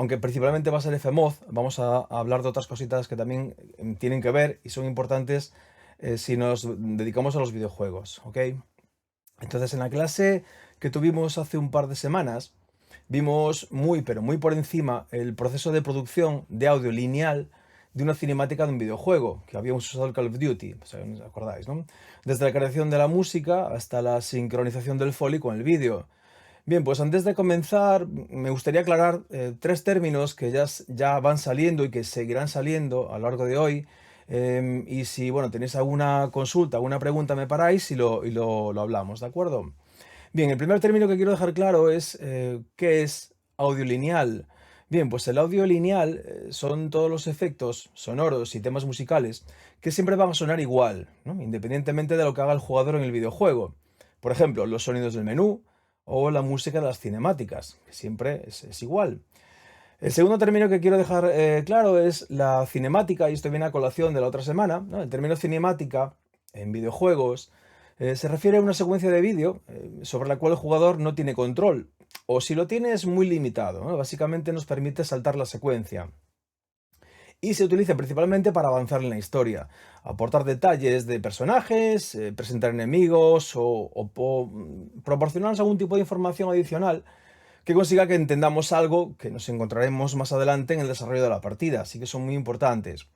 aunque principalmente va a ser Fmoz, vamos a hablar de otras cositas que también tienen que ver y son importantes si nos dedicamos a los videojuegos, ¿ok? Entonces, en la clase que tuvimos hace un par de semanas, vimos muy, pero muy por encima el proceso de producción de audio lineal de una cinemática de un videojuego, que habíamos usado el Call of Duty, o sea, ¿os acordáis, no? Desde la creación de la música hasta la sincronización del Foley con el vídeo. Bien, pues antes de comenzar, me gustaría aclarar tres términos que ya van saliendo y que seguirán saliendo a lo largo de hoy. Y si, bueno, tenéis alguna consulta, alguna pregunta, me paráis y lo hablamos, ¿de acuerdo? Bien, el primer término que quiero dejar claro es ¿qué es audio lineal? Bien, pues el audio lineal son todos los efectos sonoros y temas musicales que siempre van a sonar igual, ¿no? Independientemente de lo que haga el jugador en el videojuego. Por ejemplo, los sonidos del menú o la música de las cinemáticas, que siempre es igual. El segundo término que quiero dejar claro es la cinemática, y esto viene a colación de la otra semana, ¿no? El término cinemática en videojuegos se refiere a una secuencia de vídeo sobre la cual el jugador no tiene control, o si lo tiene es muy limitado, ¿no? Básicamente nos permite saltar la secuencia. Y se utiliza principalmente para avanzar en la historia, aportar detalles de personajes, presentar enemigos o proporcionarnos algún tipo de información adicional que consiga que entendamos algo que nos encontraremos más adelante en el desarrollo de la partida, así que son muy importantes.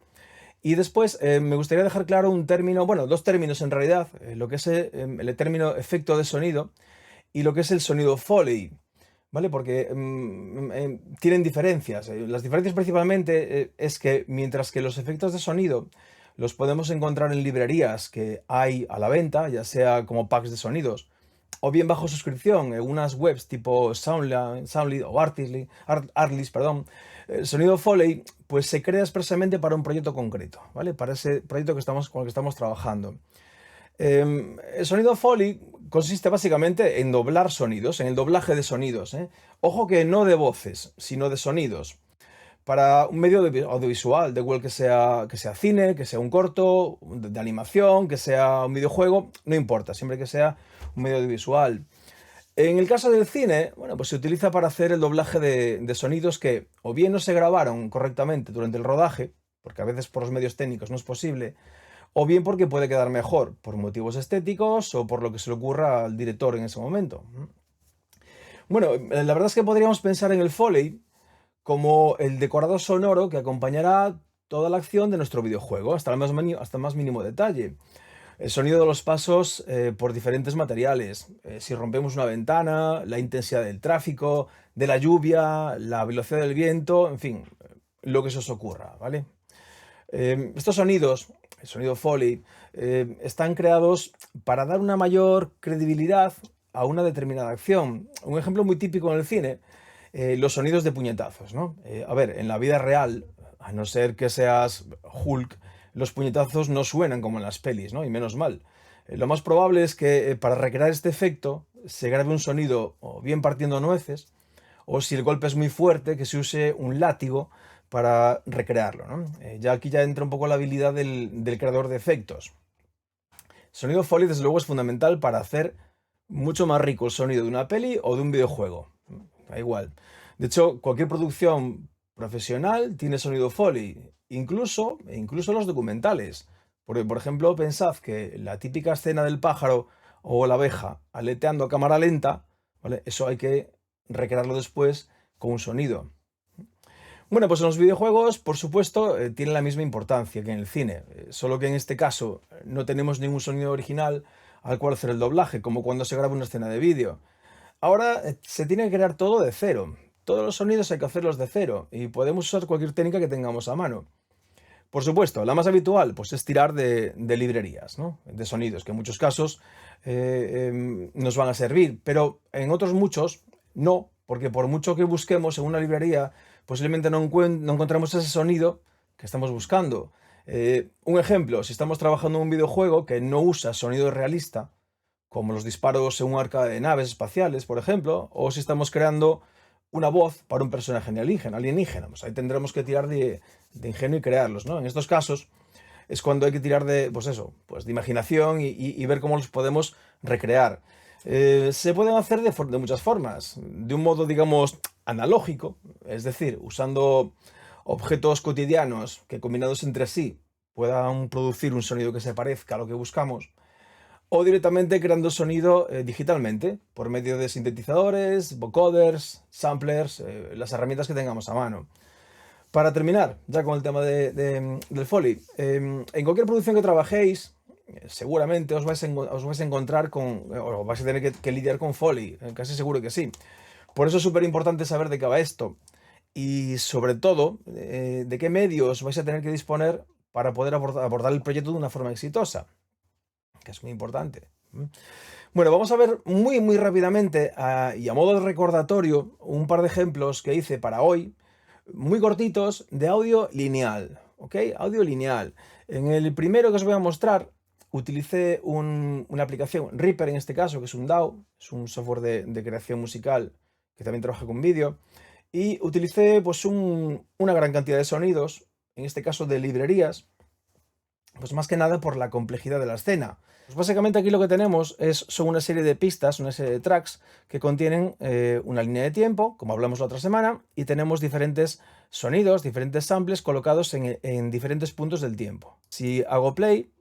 Y después me gustaría dejar claro un término, bueno, dos términos en realidad, lo que es el término efecto de sonido y lo que es el sonido Foley, ¿vale? Porque tienen diferencias. Las diferencias principalmente es que mientras que los efectos de sonido los podemos encontrar en librerías que hay a la venta, ya sea como packs de sonidos, o bien bajo suscripción en unas webs tipo Soundly o Artlist, perdón. El sonido Foley pues se crea expresamente para un proyecto concreto, ¿vale? Para ese proyecto con el que estamos trabajando. El sonido Foley consiste básicamente en doblar sonidos, en el doblaje de sonidos, ¿eh? Ojo que no de voces, sino de sonidos. Para un medio audiovisual, de igual que sea cine, que sea un corto, de animación, que sea un videojuego, no importa, siempre que sea un medio audiovisual. En el caso del cine, bueno, pues se utiliza para hacer el doblaje de sonidos que o bien no se grabaron correctamente durante el rodaje, porque a veces por los medios técnicos no es posible, o bien porque puede quedar mejor, por motivos estéticos o por lo que se le ocurra al director en ese momento. Bueno, la verdad es que podríamos pensar en el Foley como el decorado sonoro que acompañará toda la acción de nuestro videojuego, hasta el más mínimo detalle. El sonido de los pasos por diferentes materiales. Si rompemos una ventana, la intensidad del tráfico, de la lluvia, la velocidad del viento, en fin, lo que se os ocurra, ¿vale? Estos sonidos, el sonido Foley, están creados para dar una mayor credibilidad a una determinada acción. Un ejemplo muy típico en el cine, los sonidos de puñetazos, ¿no? A ver, en la vida real, a no ser que seas Hulk, los puñetazos no suenan como en las pelis, ¿no? Y menos mal. Lo más probable es que para recrear este efecto se grabe un sonido o bien partiendo nueces, o si el golpe es muy fuerte, que se use un látigo para recrearlo, ¿no? Ya aquí ya entra un poco la habilidad del creador de efectos. El sonido Foley, desde luego, es fundamental para hacer mucho más rico el sonido de una peli o de un videojuego. Da igual. De hecho, cualquier producción profesional tiene sonido Foley, incluso los documentales. Porque, por ejemplo, pensad que la típica escena del pájaro o la abeja aleteando a cámara lenta, ¿vale? Eso hay que recrearlo después con un sonido. Bueno, pues en los videojuegos, por supuesto, tienen la misma importancia que en el cine, solo que en este caso no tenemos ningún sonido original al cual hacer el doblaje, como cuando se graba una escena de vídeo. Ahora se tiene que crear todo de cero. Todos los sonidos hay que hacerlos de cero y podemos usar cualquier técnica que tengamos a mano. Por supuesto, la más habitual pues, es tirar de librerías, ¿no? De sonidos, que en muchos casos nos van a servir, pero en otros muchos no, porque por mucho que busquemos en una librería, posiblemente no encontramos ese sonido que estamos buscando. Un ejemplo, si estamos trabajando en un videojuego que no usa sonido realista, como los disparos en un arca de naves espaciales, por ejemplo, o si estamos creando una voz para un personaje alienígena, pues ahí tendremos que tirar de ingenio y crearlos, ¿no? En estos casos es cuando hay que tirar de, pues eso, pues de imaginación y ver cómo los podemos recrear. Se pueden hacer de muchas formas. De un modo, digamos, analógico, es decir, usando objetos cotidianos que combinados entre sí puedan producir un sonido que se parezca a lo que buscamos, o directamente creando sonido digitalmente por medio de sintetizadores, vocoders, samplers, las herramientas que tengamos a mano. Para terminar, ya con el tema del Foley, en cualquier producción que trabajéis, seguramente os vais a encontrar o vais a tener que lidiar con Foley, casi seguro que sí. Por eso es súper importante saber de qué va esto y sobre todo de qué medios vais a tener que disponer para poder abordar el proyecto de una forma exitosa, que es muy importante. Bueno, vamos a ver muy rápidamente y a modo de recordatorio un par de ejemplos que hice para hoy, muy cortitos, de audio lineal, ¿ok? Audio lineal. En el primero que os voy a mostrar, utilicé una aplicación, Reaper en este caso, que es un DAW, es un software de creación musical que también trabaja con vídeo, y utilicé pues una gran cantidad de sonidos, en este caso de librerías, pues más que nada por la complejidad de la escena. Pues básicamente aquí lo que tenemos son una serie de pistas, una serie de tracks que contienen una línea de tiempo, como hablamos la otra semana, y tenemos diferentes sonidos, diferentes samples colocados en diferentes puntos del tiempo. Si hago play,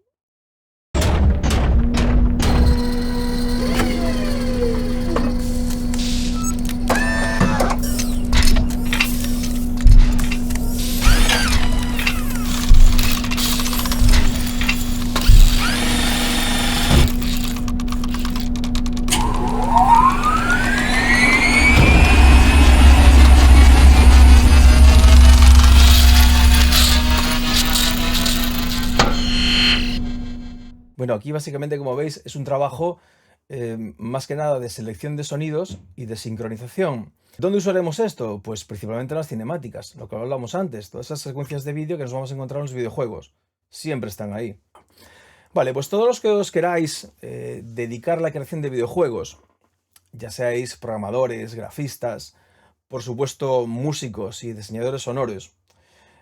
bueno, aquí básicamente, como veis, es un trabajo más que nada de selección de sonidos y de sincronización. ¿Dónde usaremos esto? Pues principalmente en las cinemáticas, lo que hablamos antes, todas esas secuencias de vídeo que nos vamos a encontrar en los videojuegos. Siempre están ahí. Vale, pues todos los que os queráis dedicar a la creación de videojuegos, ya seáis programadores, grafistas, por supuesto músicos y diseñadores sonoros,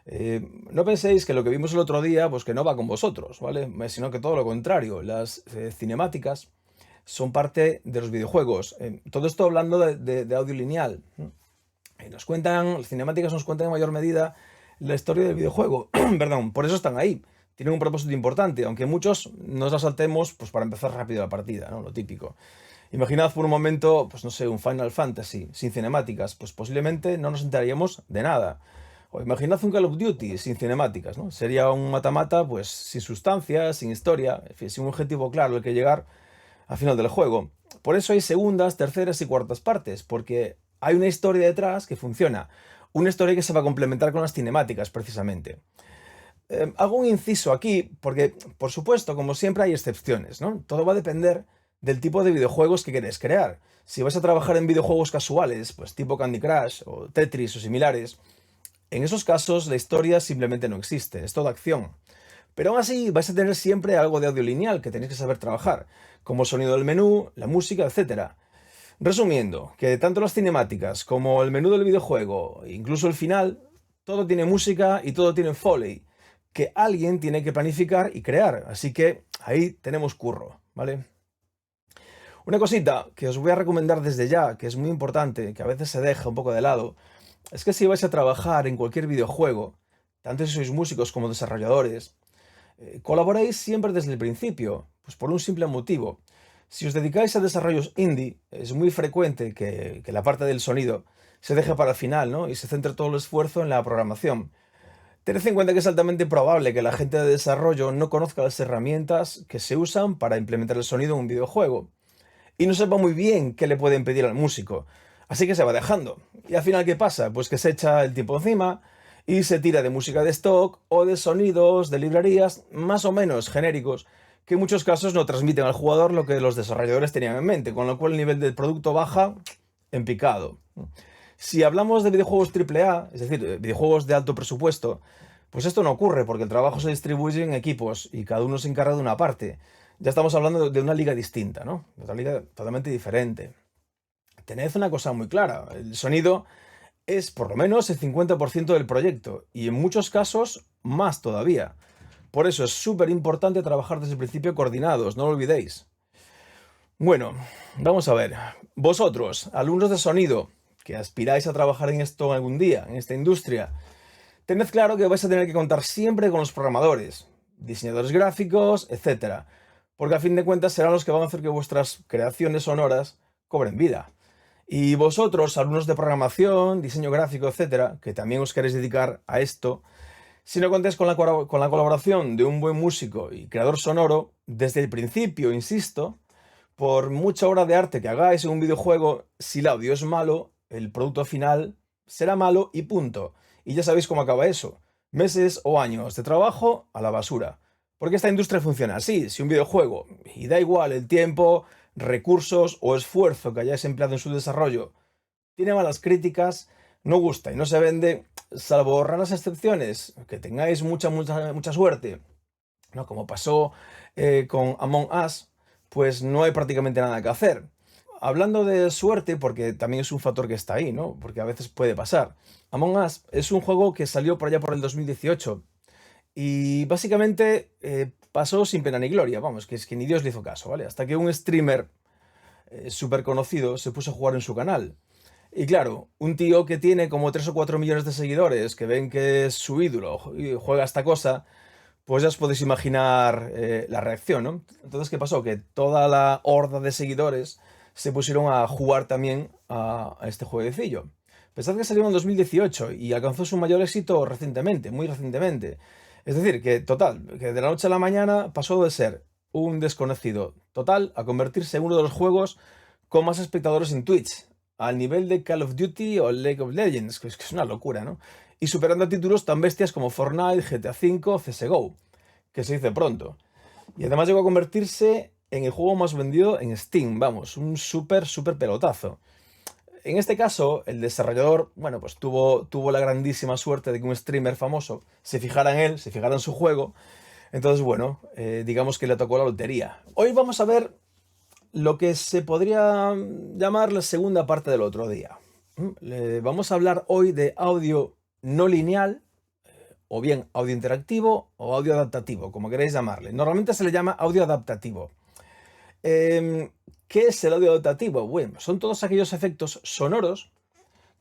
no penséis que lo que vimos el otro día, pues que no va con vosotros, ¿vale? Sino que todo lo contrario. Las cinemáticas son parte de los videojuegos. Todo esto hablando de audio lineal. Las cinemáticas nos cuentan en mayor medida la historia del videojuego. Perdón, por eso están ahí. Tienen un propósito importante, aunque muchos nos la saltemos pues para empezar rápido la partida, ¿no? Lo típico. Imaginad por un momento, pues no sé, un Final Fantasy sin cinemáticas, pues posiblemente no nos enteraríamos de nada. O imaginad un Call of Duty sin cinemáticas, ¿no? Sería un mata-mata, pues sin sustancia, sin historia, en fin, sin un objetivo claro al que llegar al final del juego. Por eso hay segundas, terceras y cuartas partes, porque hay una historia detrás que funciona. Una historia que se va a complementar con las cinemáticas, precisamente. Hago un inciso aquí, porque, por supuesto, como siempre hay excepciones, ¿no? Todo va a depender del tipo de videojuegos que queréis crear. Si vais a trabajar en videojuegos casuales, pues tipo Candy Crush o Tetris o similares, en esos casos la historia simplemente no existe, es toda acción. Pero aún así vais a tener siempre algo de audio lineal que tenéis que saber trabajar, como el sonido del menú, la música, etc. Resumiendo, que tanto las cinemáticas como el menú del videojuego, incluso el final, todo tiene música y todo tiene Foley, que alguien tiene que planificar y crear. Así que ahí tenemos curro, ¿vale? Una cosita que os voy a recomendar desde ya, que es muy importante, que a veces se deja un poco de lado, es que si vais a trabajar en cualquier videojuego, tanto si sois músicos como desarrolladores, colaboréis siempre desde el principio, pues por un simple motivo. Si os dedicáis a desarrollos indie, es muy frecuente que la parte del sonido se deje para el final, ¿no? Y se centre todo el esfuerzo en la programación. Tened en cuenta que es altamente probable que la gente de desarrollo no conozca las herramientas que se usan para implementar el sonido en un videojuego y no sepa muy bien qué le pueden pedir al músico. Así que se va dejando. Y al final, ¿qué pasa? Pues que se echa el tiempo encima y se tira de música de stock o de sonidos, de librerías más o menos genéricos, que en muchos casos no transmiten al jugador lo que los desarrolladores tenían en mente, con lo cual el nivel del producto baja en picado. Si hablamos de videojuegos AAA, es decir, videojuegos de alto presupuesto, pues esto no ocurre porque el trabajo se distribuye en equipos y cada uno se encarga de una parte. Ya estamos hablando de una liga distinta, ¿no? De otra liga totalmente diferente. Tened una cosa muy clara, el sonido es por lo menos el 50% del proyecto y en muchos casos más todavía. Por eso es súper importante trabajar desde el principio coordinados, no lo olvidéis. Bueno, vamos a ver. Vosotros, alumnos de sonido, que aspiráis a trabajar en esto algún día, en esta industria, tened claro que vais a tener que contar siempre con los programadores, diseñadores gráficos, etcétera, porque a fin de cuentas serán los que van a hacer que vuestras creaciones sonoras cobren vida. Y vosotros, alumnos de programación, diseño gráfico, etcétera, que también os queréis dedicar a esto, si no contáis con con la colaboración de un buen músico y creador sonoro, desde el principio, insisto, por mucha obra de arte que hagáis en un videojuego, si el audio es malo, el producto final será malo y punto. Y ya sabéis cómo acaba eso. Meses o años de trabajo a la basura. Porque esta industria funciona así. Si un videojuego, y da igual el tiempo, recursos o esfuerzo que hayáis empleado en su desarrollo, tiene malas críticas, no gusta y no se vende, salvo raras excepciones, que tengáis mucha suerte, ¿no? Como pasó con Among Us, pues no hay prácticamente nada que hacer. Hablando de suerte, porque también es un factor que está ahí, ¿no? Porque a veces puede pasar. Among Us es un juego que salió por allá por el 2018 y básicamente pasó sin pena ni gloria, vamos, que es que ni Dios le hizo caso, ¿vale? Hasta que un streamer súper conocido se puso a jugar en su canal. Y claro, un tío que tiene como 3 o 4 millones de seguidores, que ven que es su ídolo y juega esta cosa, pues ya os podéis imaginar la reacción, ¿no? Entonces, ¿qué pasó? Que toda la horda de seguidores se pusieron a jugar también a este jueguecillo. Pensad que salió en el 2018 y alcanzó su mayor éxito recientemente, muy recientemente. Es decir, que total, que de la noche a la mañana pasó de ser un desconocido total a convertirse en uno de los juegos con más espectadores en Twitch, al nivel de Call of Duty o League of Legends, que es una locura, ¿no? Y superando a títulos tan bestias como Fortnite, GTA V, CSGO, que se dice pronto. Y además llegó a convertirse en el juego más vendido en Steam, vamos, un súper pelotazo. En este caso, el desarrollador, bueno, pues tuvo la grandísima suerte de que un streamer famoso se fijara en él, se fijara en su juego. Entonces, bueno, digamos que le tocó la lotería. Hoy vamos a ver lo que se podría llamar la segunda parte del otro día. Vamos a hablar hoy de audio no lineal, o bien audio interactivo o audio adaptativo, como queréis llamarle. Normalmente se le llama audio adaptativo. Em, ¿Qué es el audio adaptativo? Bueno, son todos aquellos efectos sonoros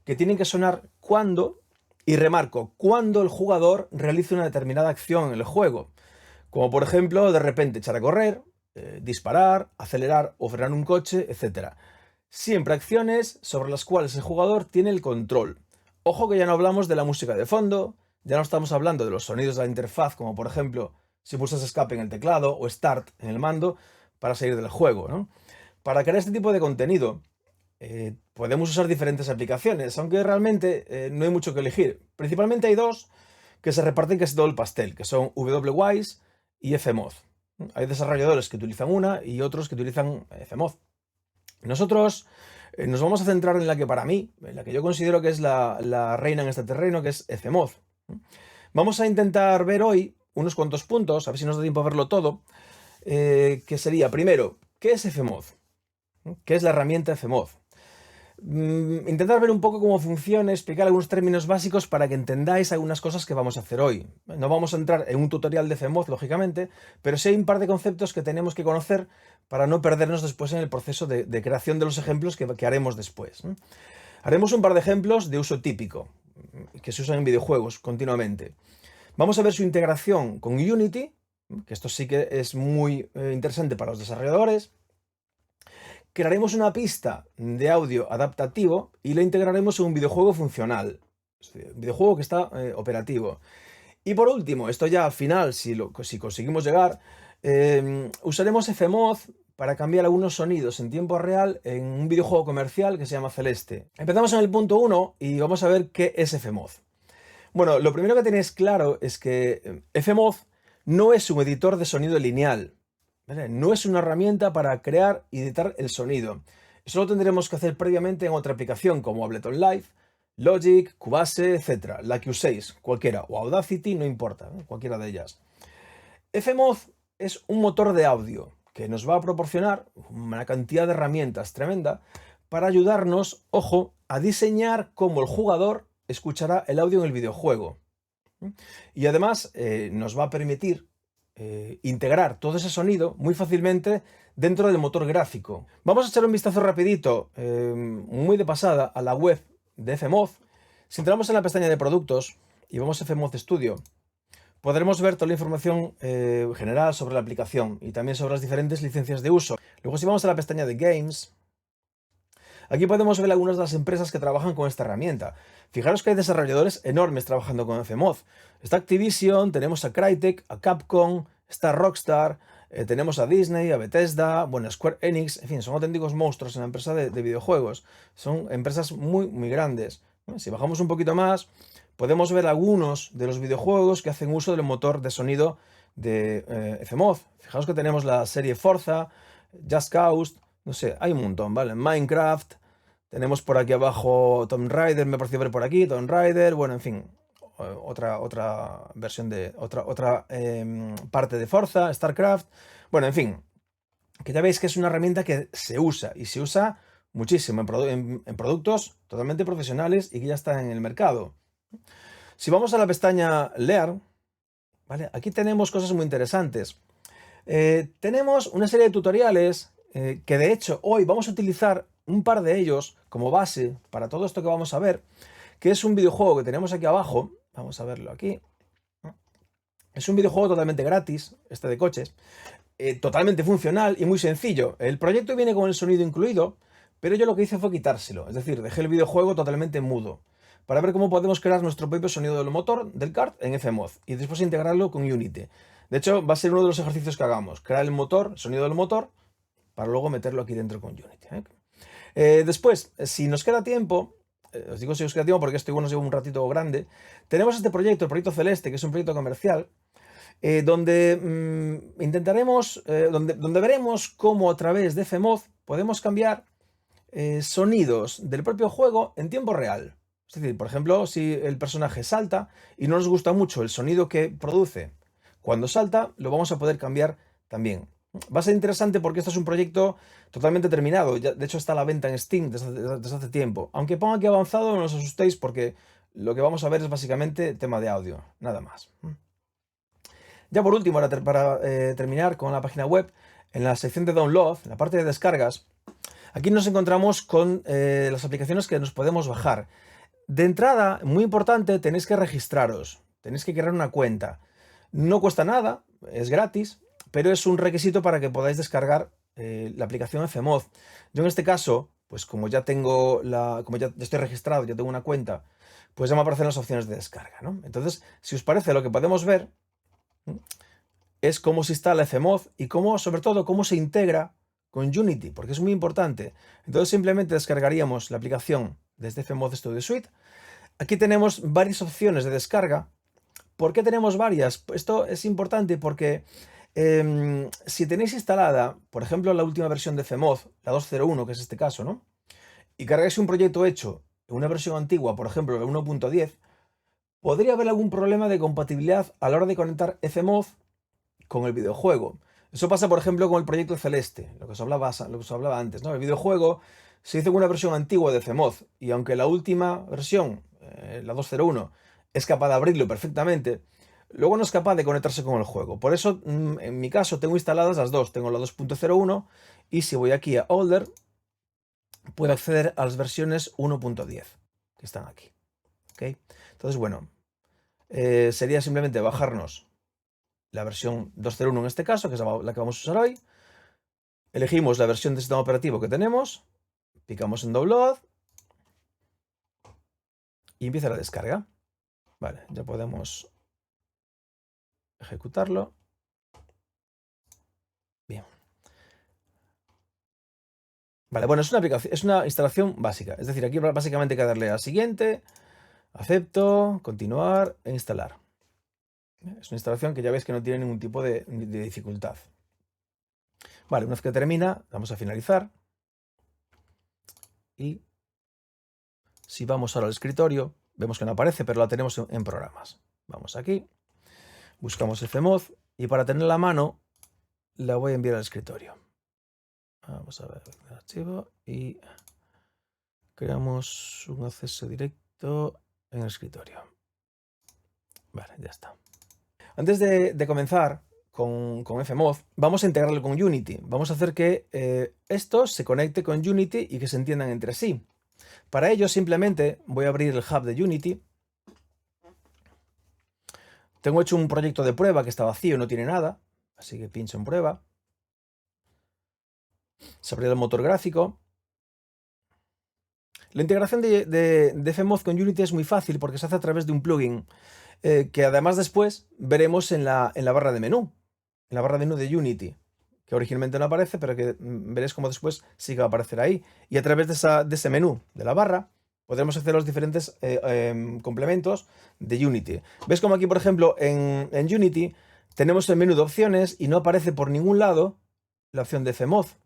que tienen que sonar cuando, y remarco, cuando el jugador realice una determinada acción en el juego. Como por ejemplo, de repente echar a correr, disparar, acelerar o frenar un coche, etc. Siempre acciones sobre las cuales el jugador tiene el control. Ojo que ya no hablamos de la música de fondo, ya no estamos hablando de los sonidos de la interfaz, como por ejemplo si pulsas escape en el teclado o start en el mando para salir del juego, ¿no? Para crear este tipo de contenido podemos usar diferentes aplicaciones, aunque realmente no hay mucho que elegir. Principalmente hay dos que se reparten casi todo el pastel, que son WWise y Fmoz. Hay desarrolladores que utilizan una y otros que utilizan Fmoz. Nosotros nos vamos a centrar en la que para mí, en la que yo considero que es la reina en este terreno, que es Fmoz. Vamos a intentar ver hoy unos cuantos puntos, a ver si nos da tiempo a verlo todo, que sería, primero, ¿qué es Fmoz? ¿Qué es la herramienta Fmoz? Intentar ver un poco cómo funciona, explicar algunos términos básicos para que entendáis algunas cosas que vamos a hacer hoy. No vamos a entrar en un tutorial de Fmoz, lógicamente, pero sí hay un par de conceptos que tenemos que conocer para no perdernos después en el proceso de creación de los ejemplos que haremos después. Haremos un par de ejemplos de uso típico, que se usan en videojuegos continuamente. Vamos a ver su integración con Unity, que esto sí que es muy interesante para los desarrolladores. Crearemos una pista de audio adaptativo y la integraremos en un videojuego funcional. Es decir, un videojuego que está operativo. Y por último, esto ya al final, si conseguimos llegar, usaremos Fmoz para cambiar algunos sonidos en tiempo real en un videojuego comercial que se llama Celeste. Empezamos en el punto 1 y vamos a ver qué es Fmoz. Bueno, lo primero que tenéis claro es que Fmoz no es un editor de sonido lineal, ¿vale? No es una herramienta para crear y editar el sonido. Eso lo tendremos que hacer previamente en otra aplicación como Ableton Live, Logic, Cubase, etc. La que uséis, cualquiera, o Audacity, no importa, cualquiera de ellas. Fmoz es un motor de audio que nos va a proporcionar una cantidad de herramientas tremenda para ayudarnos, ojo, a diseñar cómo el jugador escuchará el audio en el videojuego. Y además nos va a permitir integrar todo ese sonido muy fácilmente dentro del motor gráfico. Vamos a echar un vistazo rapidito, muy de pasada, a la web de Fmoz. Si entramos en la pestaña de productos y vamos a Fmoz Studio, podremos ver toda la información general sobre la aplicación y también sobre las diferentes licencias de uso. Luego, si vamos a la pestaña de Games, aquí podemos ver algunas de las empresas que trabajan con esta herramienta. Fijaros que hay desarrolladores enormes trabajando con Fmoz. Está Activision, tenemos a Crytek, a Capcom, está Rockstar, tenemos a Disney, a Bethesda, bueno, Square Enix, en fin, son auténticos monstruos en la empresa de videojuegos. Son empresas muy, muy grandes. Si bajamos un poquito más, podemos ver algunos de los videojuegos que hacen uso del motor de sonido de Fmoz. Fijaos que tenemos la serie Forza, Just Cause, no sé, hay un montón, ¿vale? Minecraft, tenemos por aquí abajo Tomb Raider, me pareció ver por aquí, Tomb Raider, bueno, en fin, otra versión de, otra parte de Forza, StarCraft, bueno, en fin, que ya veis que es una herramienta que se usa, y se usa muchísimo en productos totalmente profesionales y que ya están en el mercado. Si vamos a la pestaña Learn, ¿vale? Aquí tenemos cosas muy interesantes. Tenemos una serie de tutoriales que de hecho hoy vamos a utilizar un par de ellos como base para todo esto que vamos a ver, que es un videojuego que tenemos aquí abajo. Vamos a verlo aquí. Es un videojuego totalmente gratis, este de coches, totalmente funcional y muy sencillo. El proyecto viene con el sonido incluido, pero yo lo que hice fue quitárselo, es decir, dejé el videojuego totalmente mudo, para ver cómo podemos crear nuestro propio sonido del motor del kart en Fmoz y después integrarlo con Unity. De hecho, va a ser uno de los ejercicios que hagamos, crear el motor, sonido del motor, para luego meterlo aquí dentro con Unity. Después, si nos queda tiempo, os digo si os queda tiempo porque esto igual nos lleva un ratito grande, tenemos este proyecto, el proyecto Celeste, que es un proyecto comercial, donde intentaremos, donde veremos cómo a través de Fmoz podemos cambiar sonidos del propio juego en tiempo real. Es decir, por ejemplo, si el personaje salta y no nos gusta mucho el sonido que produce cuando salta, lo vamos a poder cambiar también. Va a ser interesante porque esto es un proyecto totalmente terminado. Ya, de hecho, está a la venta en Steam desde hace tiempo. Aunque ponga aquí avanzado, no os asustéis porque lo que vamos a ver es básicamente tema de audio, nada más. Ya por último, para terminar con la página web, en la sección de Download, en la parte de descargas, aquí nos encontramos con las aplicaciones que nos podemos bajar. De entrada, muy importante, tenéis que registraros, tenéis que crear una cuenta. No cuesta nada, es gratis, pero es un requisito para que podáis descargar la aplicación Fmoz. Yo en este caso, pues como ya tengo como ya estoy registrado, ya tengo una cuenta, pues ya me aparecen las opciones de descarga, ¿no? Entonces, si os parece, lo que podemos ver es cómo se instala Fmoz y cómo, sobre todo, cómo se integra con Unity, porque es muy importante. Entonces simplemente descargaríamos la aplicación desde Fmoz Studio Suite. Aquí tenemos varias opciones de descarga. ¿Por qué tenemos varias? Esto es importante porque si tenéis instalada, por ejemplo, la última versión de Fmoz, la 2.0.1, que es este caso, ¿no? Y cargáis un proyecto hecho en una versión antigua, por ejemplo, la 1.10, podría haber algún problema de compatibilidad a la hora de conectar Fmoz con el videojuego. Eso pasa, por ejemplo, con el proyecto Celeste, lo que os hablaba antes, ¿no? El videojuego se hizo con una versión antigua de Fmoz y aunque la última versión, la 2.0.1, es capaz de abrirlo perfectamente, luego no es capaz de conectarse con el juego. Por eso, en mi caso, tengo instaladas las dos. Tengo la 2.0.1 y si voy aquí a Older, puedo acceder a las versiones 1.10 que están aquí. ¿Okay? Entonces, bueno, sería simplemente bajarnos la versión 2.0.1 en este caso, que es la que vamos a usar hoy. Elegimos la versión de sistema operativo que tenemos, picamos en Download y empieza la descarga. Vale, ya podemos ejecutarlo. Bien. Vale, bueno, es una aplicación, es una instalación básica. Es decir, aquí básicamente hay que darle a siguiente, acepto, continuar e instalar. Es una instalación que ya veis que no tiene ningún tipo de dificultad. Vale, una vez que termina, vamos a finalizar. Y si vamos ahora al escritorio, vemos que no aparece, pero la tenemos en programas. Vamos aquí, buscamos Fmoz y para tenerla a mano, la voy a enviar al escritorio. Vamos a ver el archivo y creamos un acceso directo en el escritorio. Vale, ya está. Antes de comenzar, con Fmoz, vamos a integrarlo con Unity. Vamos a hacer que esto se conecte con Unity y que se entiendan entre sí. Para ello simplemente voy a abrir el hub de Unity. Tengo hecho un proyecto de prueba que está vacío, no tiene nada, así que pincho en prueba. Se abre el motor gráfico. La integración de Fmoz con Unity es muy fácil porque se hace a través de un plugin que además después veremos en la barra de menú, en la barra de menú de Unity, que originalmente no aparece, pero que veréis como después sí que va a aparecer ahí. Y a través de ese menú, de la barra, podremos hacer los diferentes complementos de Unity. ¿Ves como aquí, por ejemplo, en Unity tenemos el menú de opciones y no aparece por ningún lado la opción de Fmoz?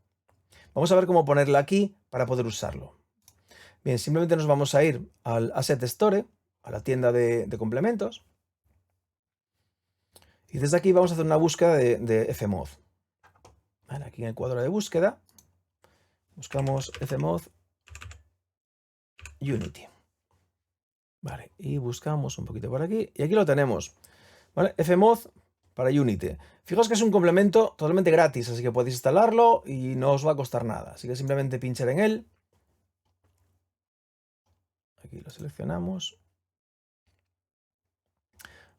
Vamos a ver cómo ponerla aquí para poder usarlo. Bien, simplemente nos vamos a ir al Asset Store, a la tienda de complementos. Y desde aquí vamos a hacer una búsqueda de Fmoz. Vale, aquí en el cuadro de búsqueda buscamos Fmoz Unity. Vale, y buscamos un poquito por aquí. Y aquí lo tenemos. ¿Vale? Fmoz para Unity. Fijaos que es un complemento totalmente gratis, así que podéis instalarlo y no os va a costar nada. Así que simplemente pinchar en él. Aquí lo seleccionamos.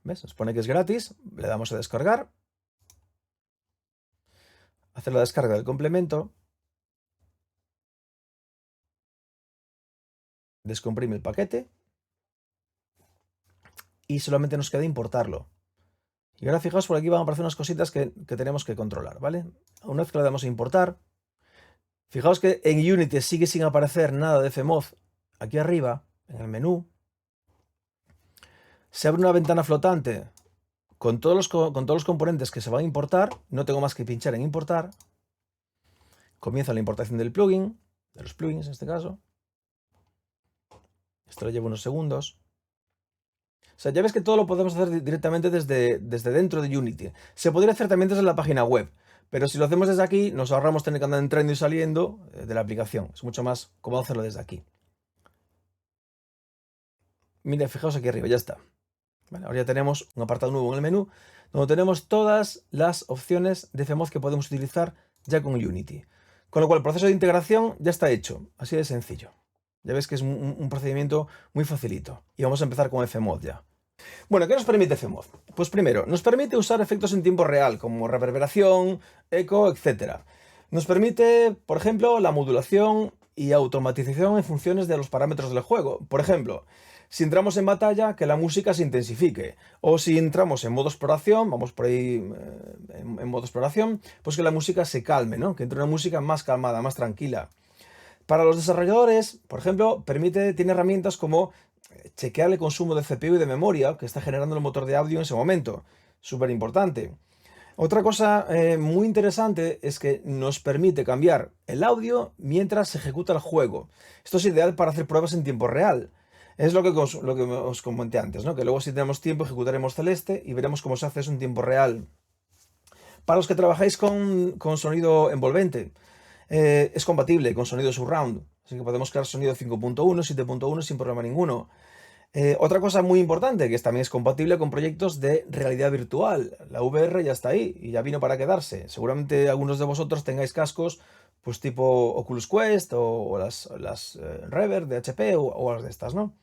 ¿Ves? Nos pone que es gratis. Le damos a descargar. Hacer la descarga del complemento. Descomprime el paquete. Y solamente nos queda importarlo. Y ahora fijaos, por aquí van a aparecer unas cositas que tenemos que controlar, ¿vale? Una vez que le damos a importar, fijaos que en Unity sigue sin aparecer nada de Fmoz aquí arriba, en el menú. Se abre una ventana flotante con todos los componentes que se van a importar. No tengo más que pinchar en importar. Comienza la importación del plugin, de los plugins en este caso. Esto le lleva unos segundos. O sea, ya ves que todo lo podemos hacer directamente desde dentro de Unity. Se podría hacer también desde la página web, pero si lo hacemos desde aquí, nos ahorramos tener que andar entrando y saliendo de la aplicación. Es mucho más cómodo hacerlo desde aquí. Mira, fijaos aquí arriba, ya está. Vale, ahora ya tenemos un apartado nuevo en el menú, donde tenemos todas las opciones de Fmoz que podemos utilizar ya con Unity. Con lo cual, el proceso de integración ya está hecho, así de sencillo. Ya ves que es un procedimiento muy facilito. Y vamos a empezar con Fmoz ya. Bueno, ¿qué nos permite Fmoz? Pues primero, nos permite usar efectos en tiempo real, como reverberación, eco, etc. Nos permite, por ejemplo, la modulación y automatización en funciones de los parámetros del juego. Por ejemplo, si entramos en batalla, que la música se intensifique. O si entramos en modo exploración, vamos por ahí en modo exploración, pues que la música se calme, ¿no? Que entre una música más calmada, más tranquila. Para los desarrolladores, por ejemplo, tiene herramientas como chequear el consumo de CPU y de memoria que está generando el motor de audio en ese momento. Súper importante. Otra cosa muy interesante es que nos permite cambiar el audio mientras se ejecuta el juego. Esto es ideal para hacer pruebas en tiempo real. Es lo que os comenté antes, ¿no? Que luego si tenemos tiempo ejecutaremos Celeste y veremos cómo se hace eso en tiempo real. Para los que trabajáis con sonido envolvente, es compatible con sonido surround, así que podemos crear sonido 5.1, 7.1 sin problema ninguno. Otra cosa muy importante, que también es compatible con proyectos de realidad virtual. La VR ya está ahí y ya vino para quedarse. Seguramente algunos de vosotros tengáis cascos pues tipo Oculus Quest o las Rever de HP o las de estas, ¿no?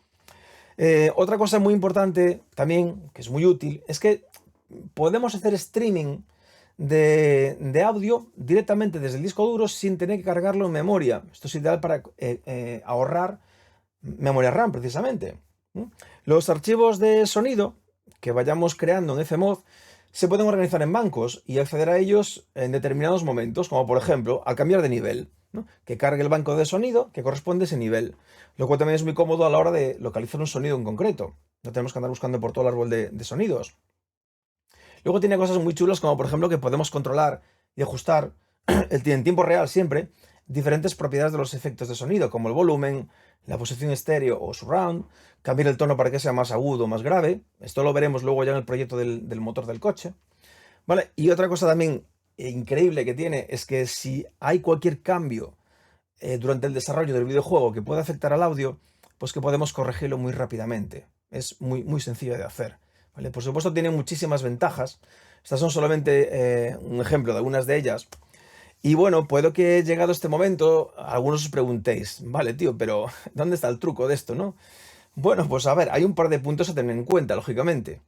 Otra cosa muy importante también, que es muy útil, es que podemos hacer streaming de audio directamente desde el disco duro sin tener que cargarlo en memoria. Esto es ideal para ahorrar memoria RAM, precisamente. Los archivos de sonido que vayamos creando en Fmoz se pueden organizar en bancos y acceder a ellos en determinados momentos, como por ejemplo al cambiar de nivel, ¿no? Que cargue el banco de sonido que corresponde a ese nivel, lo cual también es muy cómodo a la hora de localizar un sonido en concreto. No tenemos que andar buscando por todo el árbol de sonidos. Luego tiene cosas muy chulas como por ejemplo que podemos controlar y ajustar en tiempo real siempre diferentes propiedades de los efectos de sonido, como el volumen, la posición estéreo o surround, cambiar el tono para que sea más agudo o más grave. Esto lo veremos luego ya en el proyecto del motor del coche. ¿Vale? Y otra cosa también increíble que tiene es que si hay cualquier cambio durante el desarrollo del videojuego que pueda afectar al audio, pues que podemos corregirlo muy rápidamente. Es muy, muy sencillo de hacer. ¿vale? Por supuesto, tiene muchísimas ventajas. Estas son solamente un ejemplo de algunas de ellas. Y bueno, puedo que llegado este momento, algunos os preguntéis, vale, tío, pero ¿dónde está el truco de esto, no? Bueno, pues a ver, hay un par de puntos a tener en cuenta, lógicamente.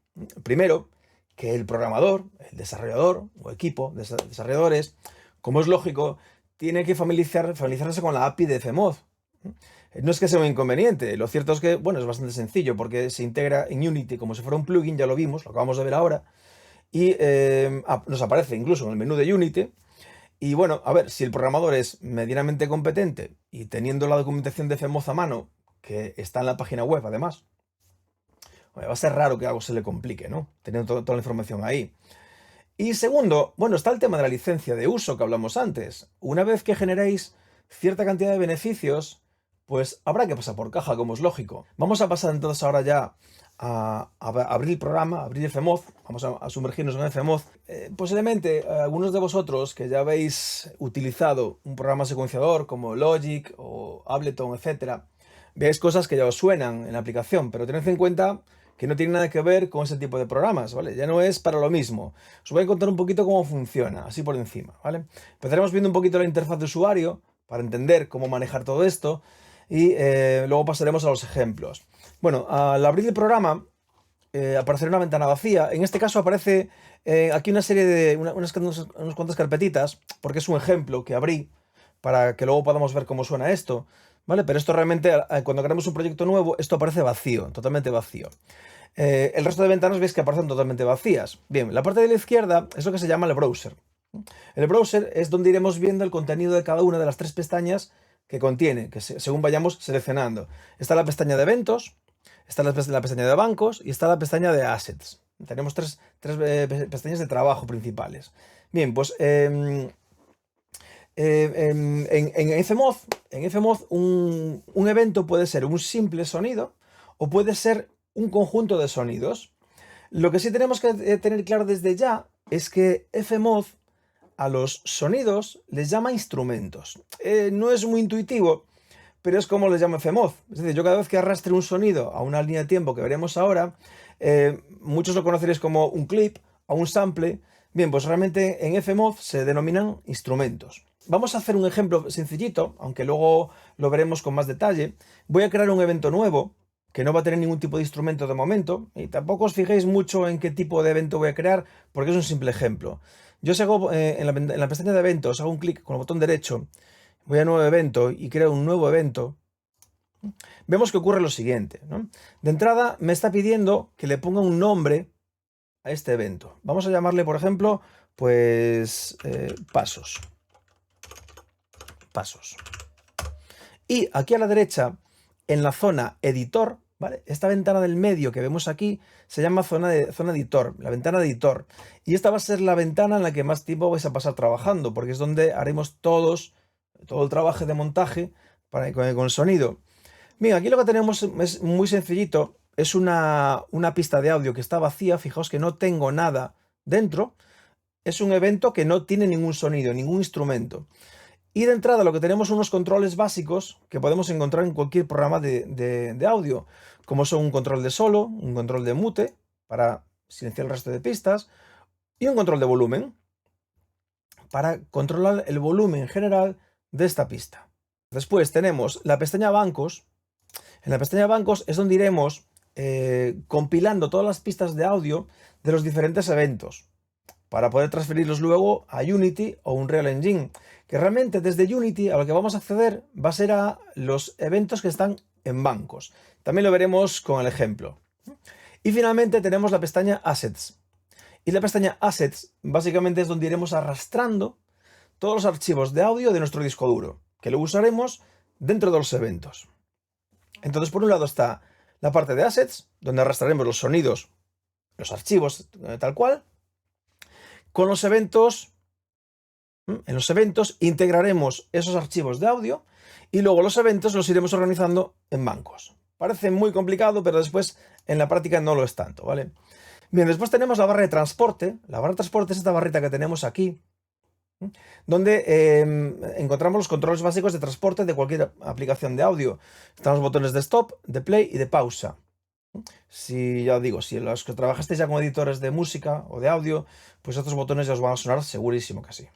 Primero, que el programador, el desarrollador o equipo de desarrolladores, como es lógico, tiene que familiarizarse con la API de Fmoz. No es que sea un inconveniente, lo cierto es que, bueno, es bastante sencillo porque se integra en Unity como si fuera un plugin, ya lo vimos, lo acabamos de ver ahora, y nos aparece incluso en el menú de Unity. Y bueno, a ver, si el programador es medianamente competente y teniendo la documentación de Fmoz a mano, que está en la página web además, va a ser raro que algo se le complique, ¿no? Teniendo toda la información ahí. Y segundo, bueno, está el tema de la licencia de uso que hablamos antes. Una vez que generéis cierta cantidad de beneficios, pues habrá que pasar por caja, como es lógico. Vamos a pasar entonces ahora ya a abrir el programa, a abrir Fmoz. Vamos a sumergirnos en Fmoz. Posiblemente algunos de vosotros que ya habéis utilizado un programa secuenciador como Logic o Ableton, etcétera, veáis cosas que ya os suenan en la aplicación, pero tened en cuenta que no tiene nada que ver con ese tipo de programas, ¿vale? Ya no es para lo mismo. Os voy a contar un poquito cómo funciona, así por encima, ¿vale? Empezaremos viendo un poquito la interfaz de usuario para entender cómo manejar todo esto y luego pasaremos a los ejemplos. Bueno, al abrir el programa aparecerá una ventana vacía. En este caso aparece aquí una serie de unas cuantas carpetitas, porque es un ejemplo que abrí para que luego podamos ver cómo suena esto, ¿vale? Pero esto realmente, cuando creamos un proyecto nuevo, esto aparece vacío, totalmente vacío. El resto de ventanas veis que aparecen totalmente vacías. Bien, la parte de la izquierda es lo que se llama el browser. El browser es donde iremos viendo el contenido de cada una de las tres pestañas que contiene, que según vayamos seleccionando. Está la pestaña de eventos, está la pestaña de bancos y está la pestaña de assets. Tenemos tres pestañas de trabajo principales. Bien, pues en Fmoz un evento puede ser un simple sonido o puede ser un conjunto de sonidos. Lo que sí tenemos que tener claro desde ya es que Fmoz a los sonidos les llama instrumentos. No es muy intuitivo, pero es como les llama Fmoz. Es decir, yo cada vez que arrastre un sonido a una línea de tiempo que veremos ahora, muchos lo conoceréis como un clip o un sample. Bien, pues realmente en Fmoz se denominan instrumentos. Vamos a hacer un ejemplo sencillito, aunque luego lo veremos con más detalle. Voy a crear un evento nuevo que no va a tener ningún tipo de instrumento de momento, y tampoco os fijéis mucho en qué tipo de evento voy a crear, porque es un simple ejemplo. Yo si hago en la pestaña de eventos, hago un clic con el botón derecho, voy a nuevo evento y creo un nuevo evento, vemos que ocurre lo siguiente, ¿no? De entrada me está pidiendo que le ponga un nombre a este evento. Vamos a llamarle, por ejemplo, pues pasos. Pasos. Y aquí a la derecha, en la zona editor, ¿vale? Esta ventana del medio que vemos aquí se llama zona editor, la ventana de editor. Y esta va a ser la ventana en la que más tiempo vais a pasar trabajando, porque es donde haremos todo el trabajo de montaje con el sonido. Bien, aquí lo que tenemos es muy sencillito, es una pista de audio que está vacía, fijaos que no tengo nada dentro, es un evento que no tiene ningún sonido, ningún instrumento. Y de entrada lo que tenemos son unos controles básicos que podemos encontrar en cualquier programa de audio, como son un control de solo, un control de mute para silenciar el resto de pistas y un control de volumen para controlar el volumen general de esta pista. Después tenemos la pestaña bancos. En la pestaña bancos es donde iremos compilando todas las pistas de audio de los diferentes eventos para poder transferirlos luego a Unity o Unreal Engine, que realmente desde Unity a lo que vamos a acceder va a ser a los eventos que están en bancos. También lo veremos con el ejemplo. Y finalmente tenemos la pestaña Assets. Y la pestaña Assets básicamente es donde iremos arrastrando todos los archivos de audio de nuestro disco duro, que lo usaremos dentro de los eventos. Entonces, por un lado está la parte de Assets, donde arrastraremos los sonidos, los archivos tal cual. Con los eventos, en los eventos integraremos esos archivos de audio y luego los eventos los iremos organizando en bancos. Parece muy complicado, pero después en la práctica no lo es tanto, ¿vale? Bien, después tenemos la barra de transporte. La barra de transporte es esta barrita que tenemos aquí, donde encontramos los controles básicos de transporte de cualquier aplicación de audio. Están los botones de stop, de play y de pausa. Si ya digo, si los que trabajasteis ya con editores de música o de audio, pues estos botones ya os van a sonar segurísimo que sí.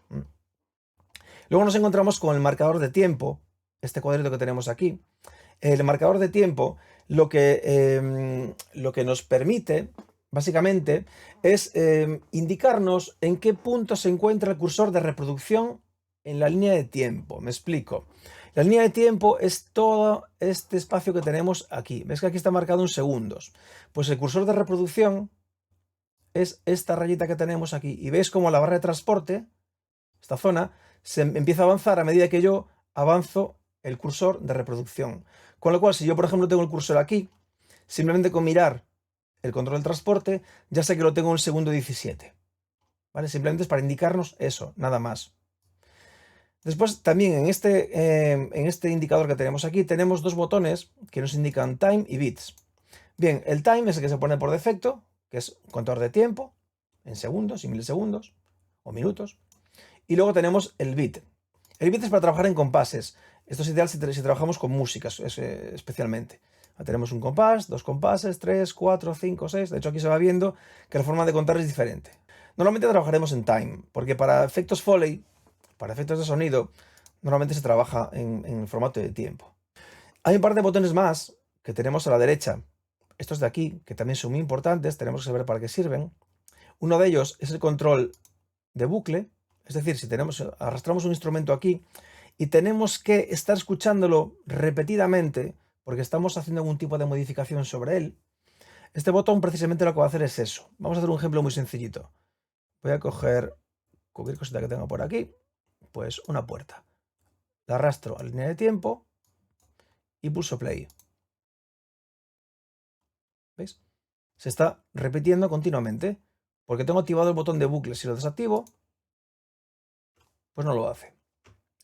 Luego nos encontramos con el marcador de tiempo, este cuadrito que tenemos aquí. El marcador de tiempo lo que nos permite, básicamente, es indicarnos en qué punto se encuentra el cursor de reproducción en la línea de tiempo. Me explico. La línea de tiempo es todo este espacio que tenemos aquí. ¿Ves que aquí está marcado en segundos? Pues el cursor de reproducción es esta rayita que tenemos aquí. Y ves cómo la barra de transporte, esta zona, se empieza a avanzar a medida que yo avanzo el cursor de reproducción. Con lo cual, si yo, por ejemplo, tengo el cursor aquí, simplemente con mirar el control del transporte, ya sé que lo tengo en el segundo 17. ¿Vale? Simplemente es para indicarnos eso, nada más. Después, también en este indicador que tenemos aquí, tenemos dos botones que nos indican time y bits. Bien, el time es el que se pone por defecto, que es un contador de tiempo, en segundos y milisegundos, o minutos. Y luego tenemos el bit. El bit es para trabajar en compases. Esto es ideal si trabajamos con música, especialmente. Tenemos un compás, dos compases, 3, 4, 5, 6. De hecho, aquí se va viendo que la forma de contar es diferente. Normalmente trabajaremos en time, porque para efectos Foley, para efectos de sonido, normalmente se trabaja en el formato de tiempo. Hay un par de botones más que tenemos a la derecha. Estos de aquí, que también son muy importantes, tenemos que saber para qué sirven. Uno de ellos es el control de bucle, es decir, si arrastramos un instrumento aquí y tenemos que estar escuchándolo repetidamente porque estamos haciendo algún tipo de modificación sobre él, este botón precisamente lo que va a hacer es eso. Vamos a hacer un ejemplo muy sencillito. Voy a coger cualquier cosita que tenga por aquí, pues una puerta. La arrastro a la línea de tiempo y pulso play. ¿Veis? Se está repitiendo continuamente porque tengo activado el botón de bucle. Si lo desactivo, pues no lo hace.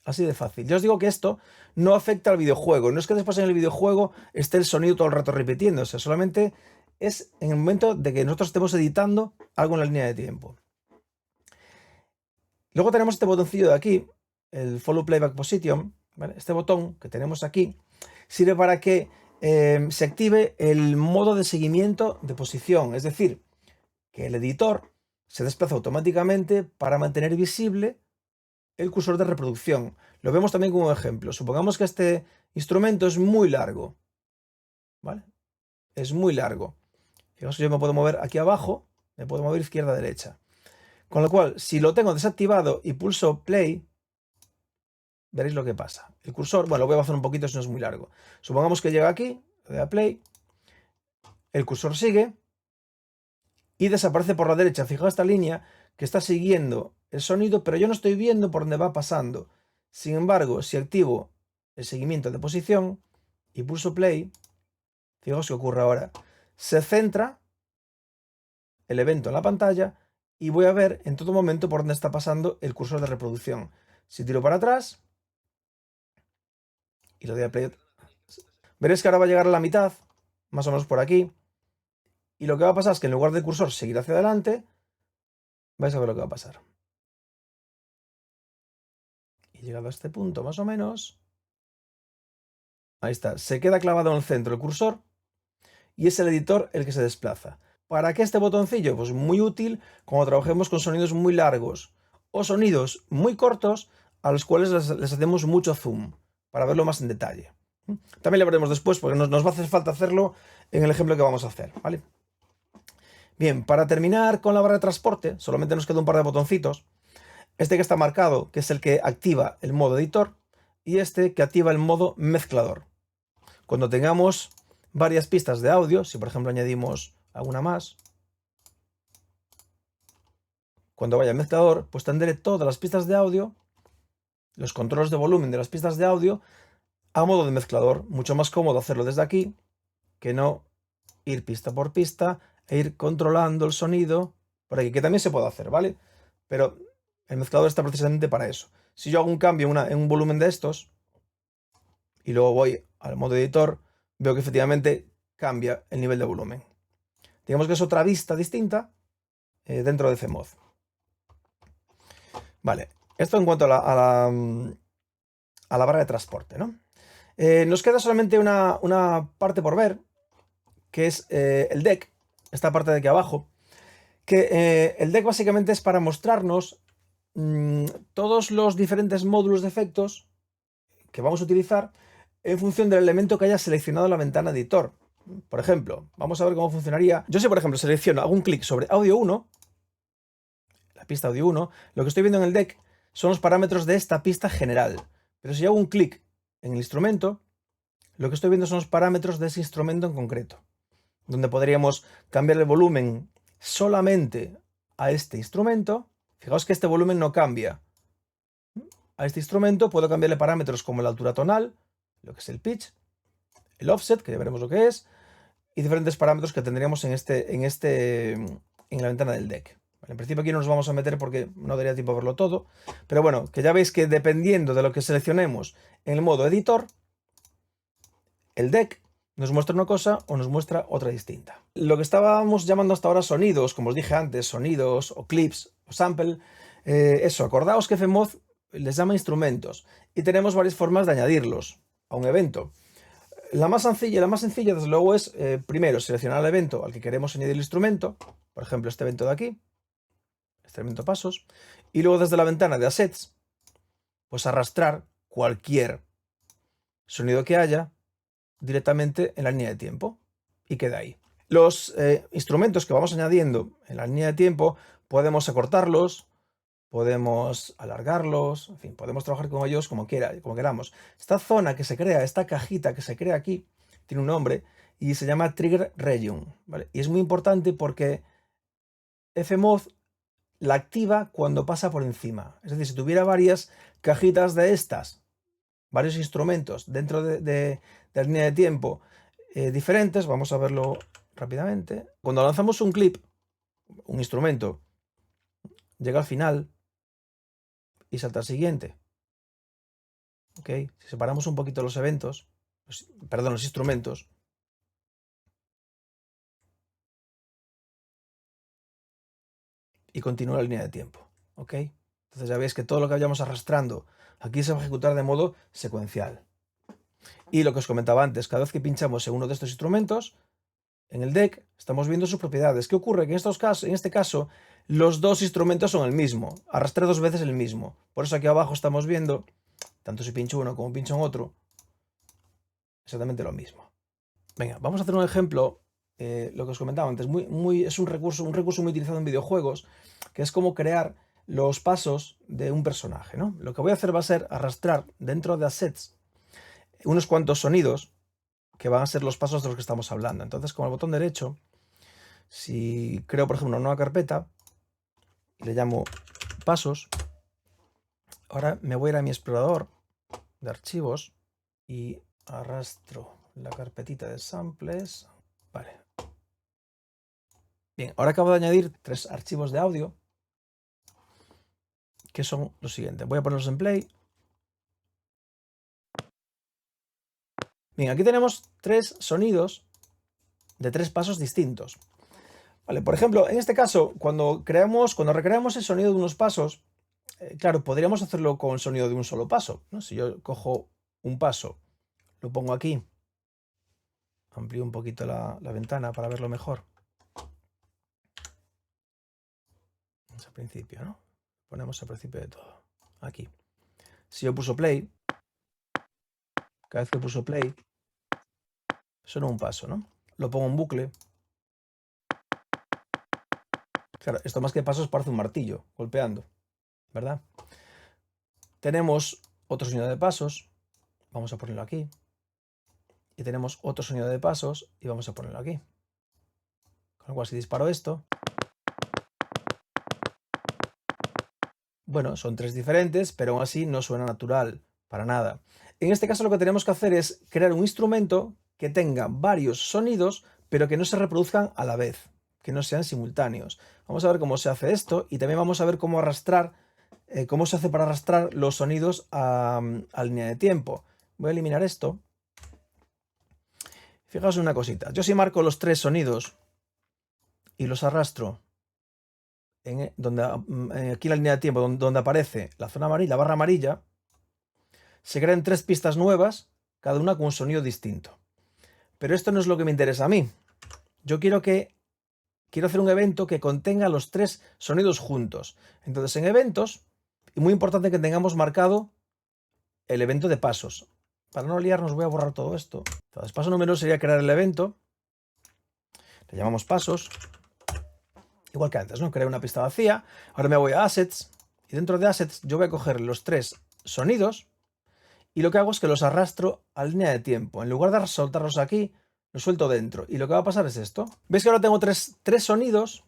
Así de fácil. Yo os digo que esto no afecta al videojuego. No es que después en el videojuego esté el sonido todo el rato repitiéndose. Solamente es en el momento de que nosotros estemos editando algo en la línea de tiempo. Luego tenemos este botoncillo de aquí, el Follow Playback Position. ¿Vale? Este botón que tenemos aquí sirve para que se active el modo de seguimiento de posición. Es decir, que el editor se desplaza automáticamente para mantener visible el cursor de reproducción. Lo vemos también como ejemplo. Supongamos que este instrumento es muy largo. ¿Vale? Es muy largo. Fijaos que yo me puedo mover aquí abajo, me puedo mover izquierda a derecha. Con lo cual, si lo tengo desactivado y pulso play, veréis lo que pasa. El cursor, bueno, lo voy a hacer un poquito si no es muy largo. Supongamos que llega aquí, le doy a play, el cursor sigue y desaparece por la derecha. Fijaos esta línea que está siguiendo el sonido, pero yo no estoy viendo por dónde va pasando. Sin embargo, si activo el seguimiento de posición y pulso play, fijaos qué ocurre ahora. Se centra el evento en la pantalla y voy a ver en todo momento por dónde está pasando el cursor de reproducción. Si tiro para atrás y le doy a play, veréis que ahora va a llegar a la mitad, más o menos por aquí, y lo que va a pasar es que en lugar del cursor seguir hacia adelante, vais a ver lo que va a pasar. Y llegado a este punto más o menos, ahí está, se queda clavado en el centro el cursor y es el editor el que se desplaza. ¿Para qué este botoncillo? Pues muy útil cuando trabajemos con sonidos muy largos o sonidos muy cortos a los cuales les hacemos mucho zoom para verlo más en detalle. También lo veremos después porque nos va a hacer falta hacerlo en el ejemplo que vamos a hacer, ¿vale? Bien, para terminar con la barra de transporte, solamente nos queda un par de botoncitos. Este que está marcado, que es el que activa el modo editor, y este que activa el modo mezclador. Cuando tengamos varias pistas de audio, si por ejemplo añadimos alguna más, cuando vaya al mezclador, pues tendré todas las pistas de audio, los controles de volumen de las pistas de audio, a modo de mezclador. Mucho más cómodo hacerlo desde aquí que no ir pista por pista e ir controlando el sonido por aquí, que también se puede hacer, ¿vale? Pero el mezclador está precisamente para eso. Si yo hago un cambio en un volumen de estos y luego voy al modo editor, veo que efectivamente cambia el nivel de volumen. Digamos que es otra vista distinta dentro de CMOD. Vale, esto en cuanto a la barra de transporte, ¿no? Nos queda solamente una parte por ver, que es el deck, esta parte de aquí abajo, que el deck básicamente es para mostrarnos todos los diferentes módulos de efectos que vamos a utilizar en función del elemento que haya seleccionado en la ventana editor. Por ejemplo, vamos a ver cómo funcionaría. Yo si por ejemplo selecciono, hago un clic sobre audio 1, la pista audio 1, lo que estoy viendo en el deck son los parámetros de esta pista general. Pero si hago un clic en el instrumento, lo que estoy viendo son los parámetros de ese instrumento en concreto, donde podríamos cambiar el volumen solamente a este instrumento. Fijaos que este volumen no cambia. A este instrumento puedo cambiarle parámetros como la altura tonal, lo que es el pitch, el offset, que ya veremos lo que es, y diferentes parámetros que tendríamos en la ventana del deck. Vale, en principio aquí no nos vamos a meter porque no daría tiempo a verlo todo, pero bueno, que ya veis que dependiendo de lo que seleccionemos en el modo editor, el deck nos muestra una cosa o nos muestra otra distinta. Lo que estábamos llamando hasta ahora sonidos, como os dije antes, sonidos o clips o sample, eso, acordaos que Fmoz les llama instrumentos y tenemos varias formas de añadirlos a un evento. La más sencilla desde luego es, primero, seleccionar el evento al que queremos añadir el instrumento, por ejemplo este evento de aquí, este evento pasos, y luego desde la ventana de assets, pues arrastrar cualquier sonido que haya directamente en la línea de tiempo y queda ahí. Los instrumentos que vamos añadiendo en la línea de tiempo podemos acortarlos, podemos alargarlos, en fin, podemos trabajar con ellos como queramos. Esta zona que se crea, esta cajita que se crea aquí, tiene un nombre y se llama Trigger Region, ¿vale? Y es muy importante porque Fmoz la activa cuando pasa por encima. Es decir, si tuviera varias cajitas de estas, varios instrumentos dentro de la línea de tiempo diferentes, vamos a verlo rápidamente. Cuando lanzamos un clip, un instrumento, llega al final y salta al siguiente. ¿Ok? Si separamos un poquito los eventos, los instrumentos, y continúa la línea de tiempo. ¿Ok? Entonces ya veis que todo lo que vayamos arrastrando aquí se va a ejecutar de modo secuencial. Y lo que os comentaba antes, cada vez que pinchamos en uno de estos instrumentos, en el deck estamos viendo sus propiedades. ¿Qué ocurre? Que en este caso los dos instrumentos son el mismo. Arrastré dos veces el mismo. Por eso aquí abajo estamos viendo, tanto si pincho uno como pincho en otro, exactamente lo mismo. Venga, vamos a hacer un ejemplo, lo que os comentaba antes. Es un recurso muy utilizado en videojuegos, que es como crear los pasos de un personaje, ¿no? Lo que voy a hacer va a ser arrastrar dentro de assets unos cuantos sonidos que van a ser los pasos de los que estamos hablando. Entonces, con el botón derecho, si creo, por ejemplo, una nueva carpeta y le llamo pasos, ahora me voy a ir a mi explorador de archivos y arrastro la carpetita de samples. Vale. Bien, ahora acabo de añadir 3 archivos de audio que son los siguientes. Voy a ponerlos en play. Bien, aquí tenemos 3 sonidos de 3 pasos distintos. Vale, por ejemplo, en este caso, cuando recreamos el sonido de unos pasos, claro, podríamos hacerlo con el sonido de un solo paso, ¿no? Si yo cojo un paso, lo pongo aquí, amplío un poquito la ventana para verlo mejor. Es al principio, ¿no? Ponemos al principio de todo. Aquí. Si yo pulso play, cada vez que pulso play, suena un paso, ¿no? Lo pongo en bucle. Claro, esto más que pasos parece un martillo golpeando, ¿verdad? Tenemos otro sonido de pasos, vamos a ponerlo aquí. Y tenemos otro sonido de pasos y vamos a ponerlo aquí. Con lo cual, si disparo esto, bueno, son 3 diferentes, pero aún así no suena natural, para nada. En este caso lo que tenemos que hacer es crear un instrumento que tenga varios sonidos, pero que no se reproduzcan a la vez, que no sean simultáneos. Vamos a ver cómo se hace esto y también vamos a ver cómo cómo se hace para arrastrar los sonidos a línea de tiempo. Voy a eliminar esto. Fijaos en una cosita. Yo si marco los 3 sonidos y los arrastro aquí en la línea de tiempo, donde aparece la zona amarilla, la barra amarilla, se crean 3 pistas nuevas, cada una con un sonido distinto. Pero esto no es lo que me interesa a mí. Yo quiero hacer un evento que contenga los 3 sonidos juntos. Entonces, en eventos, y muy importante que tengamos marcado el evento de pasos. Para no liarnos, voy a borrar todo esto. Entonces, paso número 1 sería crear el evento. Le llamamos pasos. Igual que antes, ¿no? Creé una pista vacía. Ahora me voy a Assets. Y dentro de Assets yo voy a coger los 3 sonidos. Y lo que hago es que los arrastro a línea de tiempo. En lugar de soltarlos aquí, los suelto dentro. Y lo que va a pasar es esto. ¿Ves que ahora tengo tres sonidos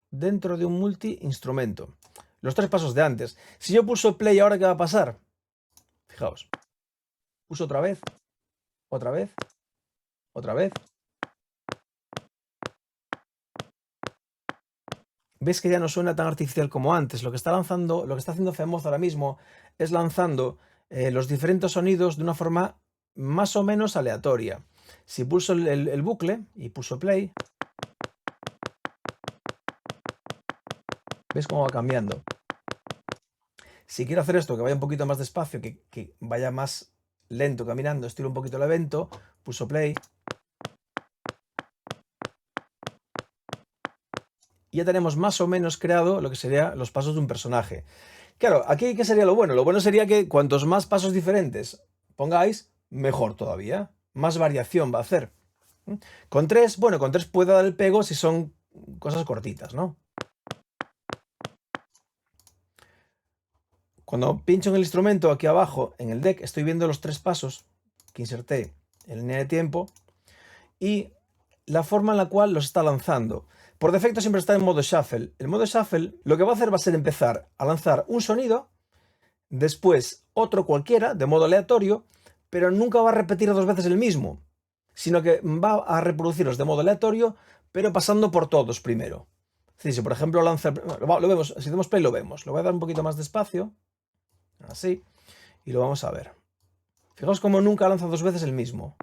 dentro de un multi-instrumento? Los 3 pasos de antes. Si yo pulso play, ¿ahora qué va a pasar? Fijaos. Pulso otra vez. Otra vez. Otra vez. ¿Ves que ya no suena tan artificial como antes? Lo que está haciendo Femoz ahora mismo es lanzando los diferentes sonidos de una forma más o menos aleatoria. Si pulso el bucle y pulso play, ¿ves cómo va cambiando? Si quiero hacer esto, que vaya un poquito más despacio, que vaya más lento caminando, estiro un poquito el evento, pulso play. Y ya tenemos más o menos creado lo que serían los pasos de un personaje. Claro, aquí ¿qué sería lo bueno? Lo bueno sería que cuantos más pasos diferentes pongáis, mejor todavía. Más variación va a hacer. Con 3, bueno, con 3 puede dar el pego si son cosas cortitas, ¿no? Cuando pincho en el instrumento aquí abajo, en el deck, estoy viendo los 3 pasos que inserté en línea de tiempo y la forma en la cual los está lanzando. Por defecto siempre está en modo shuffle. El modo shuffle lo que va a hacer va a ser empezar a lanzar un sonido, después otro cualquiera, de modo aleatorio, pero nunca va a repetir 2 veces el mismo, sino que va a reproducirlos de modo aleatorio, pero pasando por todos primero. Es decir, si por ejemplo lanza... Lo vemos, si hacemos play lo vemos. Lo voy a dar un poquito más despacio, así, y lo vamos a ver. Fijaos cómo nunca lanza 2 veces el mismo.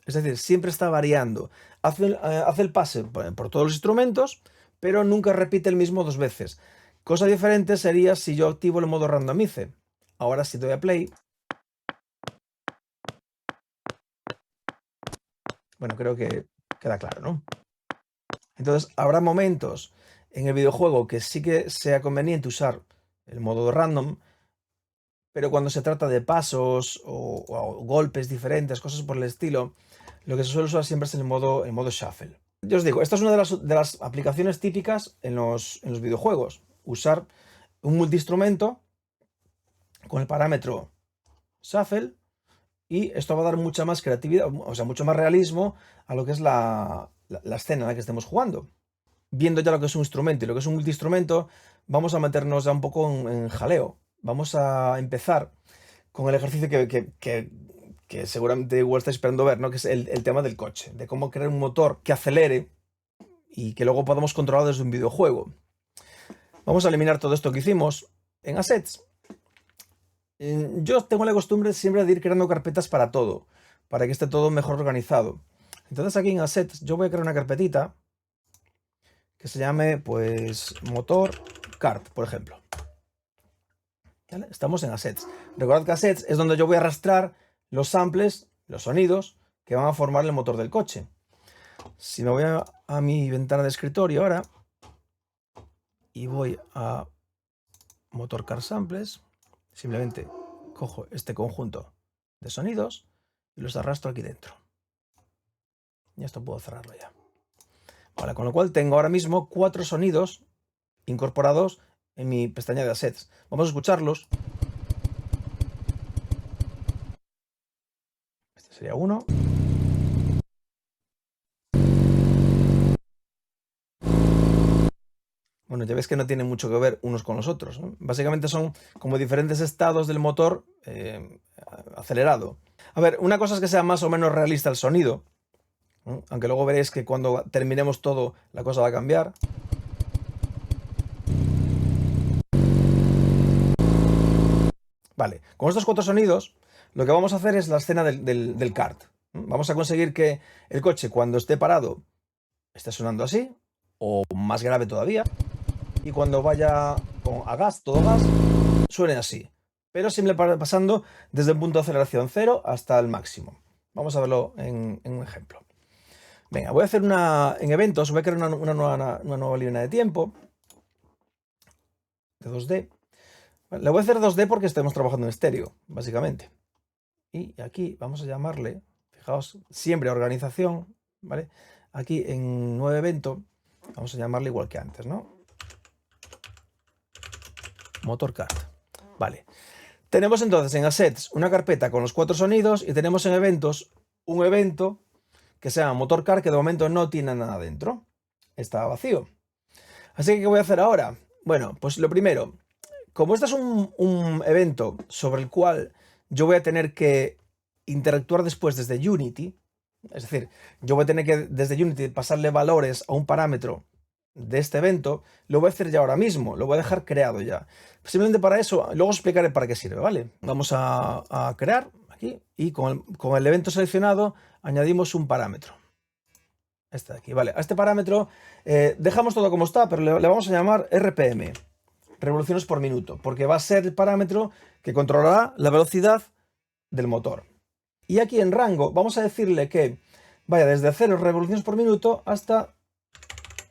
Es decir, siempre está variando. Hace el pase por todos los instrumentos, pero nunca repite el mismo 2 veces. Cosa diferente sería si yo activo el modo randomize. Ahora si doy a play... Bueno, creo que queda claro, ¿no? Entonces, habrá momentos en el videojuego que sí que sea conveniente usar el modo random, pero cuando se trata de pasos o golpes diferentes, cosas por el estilo, lo que se suele usar siempre es el modo shuffle. Yo os digo, esta es una de las aplicaciones típicas en los videojuegos. Usar un multiinstrumento con el parámetro shuffle y esto va a dar mucha más creatividad, o sea, mucho más realismo a lo que es la escena en la que estemos jugando. Viendo ya lo que es un instrumento y lo que es un multiinstrumento, vamos a meternos ya un poco en jaleo. Vamos a empezar con el ejercicio que seguramente igual estáis esperando ver, ¿no? Que es el tema del coche, de cómo crear un motor que acelere y que luego podamos controlar desde un videojuego. Vamos a eliminar todo esto que hicimos en Assets. Yo tengo la costumbre siempre de ir creando carpetas para todo, para que esté todo mejor organizado. Entonces aquí en Assets yo voy a crear una carpetita que se llame, pues, motor kart, por ejemplo. ¿Vale? Estamos en Assets. Recordad que Assets es donde yo voy a arrastrar los samples, los sonidos que van a formar el motor del coche. Si me voy a mi ventana de escritorio ahora y voy a motor kart samples, simplemente cojo este conjunto de sonidos y los arrastro aquí dentro. Y esto puedo cerrarlo ya. Vale, con lo cual tengo ahora mismo 4 sonidos incorporados en mi pestaña de Assets. Vamos a escucharlos. Este sería uno. Bueno, ya ves que no tienen mucho que ver unos con los otros, ¿no? Básicamente son como diferentes estados del motor acelerado. A ver, una cosa es que sea más o menos realista el sonido, ¿no? Aunque luego veréis que cuando terminemos todo la cosa va a cambiar. Vale, con estos 4 sonidos lo que vamos a hacer es la escena del kart. Vamos a conseguir que el coche cuando esté parado esté sonando así, o más grave todavía, y cuando vaya a gas, todo gas, suene así. pero siempre pasando desde un punto de aceleración 0 hasta el máximo. Vamos a verlo en un ejemplo. Venga, voy a hacer en eventos, voy a crear una nueva línea de tiempo de 2D. Le voy a hacer 2D porque estamos trabajando en estéreo, básicamente. Y aquí vamos a llamarle, fijaos, siempre organización, ¿vale? Aquí en nuevo evento, vamos a llamarle igual que antes, ¿no? Motorcard. Vale. Tenemos entonces en Assets una carpeta con los 4 sonidos y tenemos en eventos un evento que se llama Motorcard que de momento no tiene nada dentro. Está vacío. Así que, ¿qué voy a hacer ahora? Bueno, pues lo primero, como este es un evento sobre el cual yo voy a tener que interactuar después desde Unity, es decir, yo voy a tener que desde Unity pasarle valores a un parámetro de este evento, lo voy a hacer ya ahora mismo, lo voy a dejar creado ya. Simplemente para eso, luego os explicaré para qué sirve, ¿vale? Vamos a crear aquí y con el evento seleccionado añadimos un parámetro. Este de aquí, vale. A este parámetro dejamos todo como está, pero le vamos a llamar RPM, revoluciones por minuto, porque va a ser el parámetro que controlará la velocidad del motor. Y aquí en rango vamos a decirle que vaya desde 0 revoluciones por minuto hasta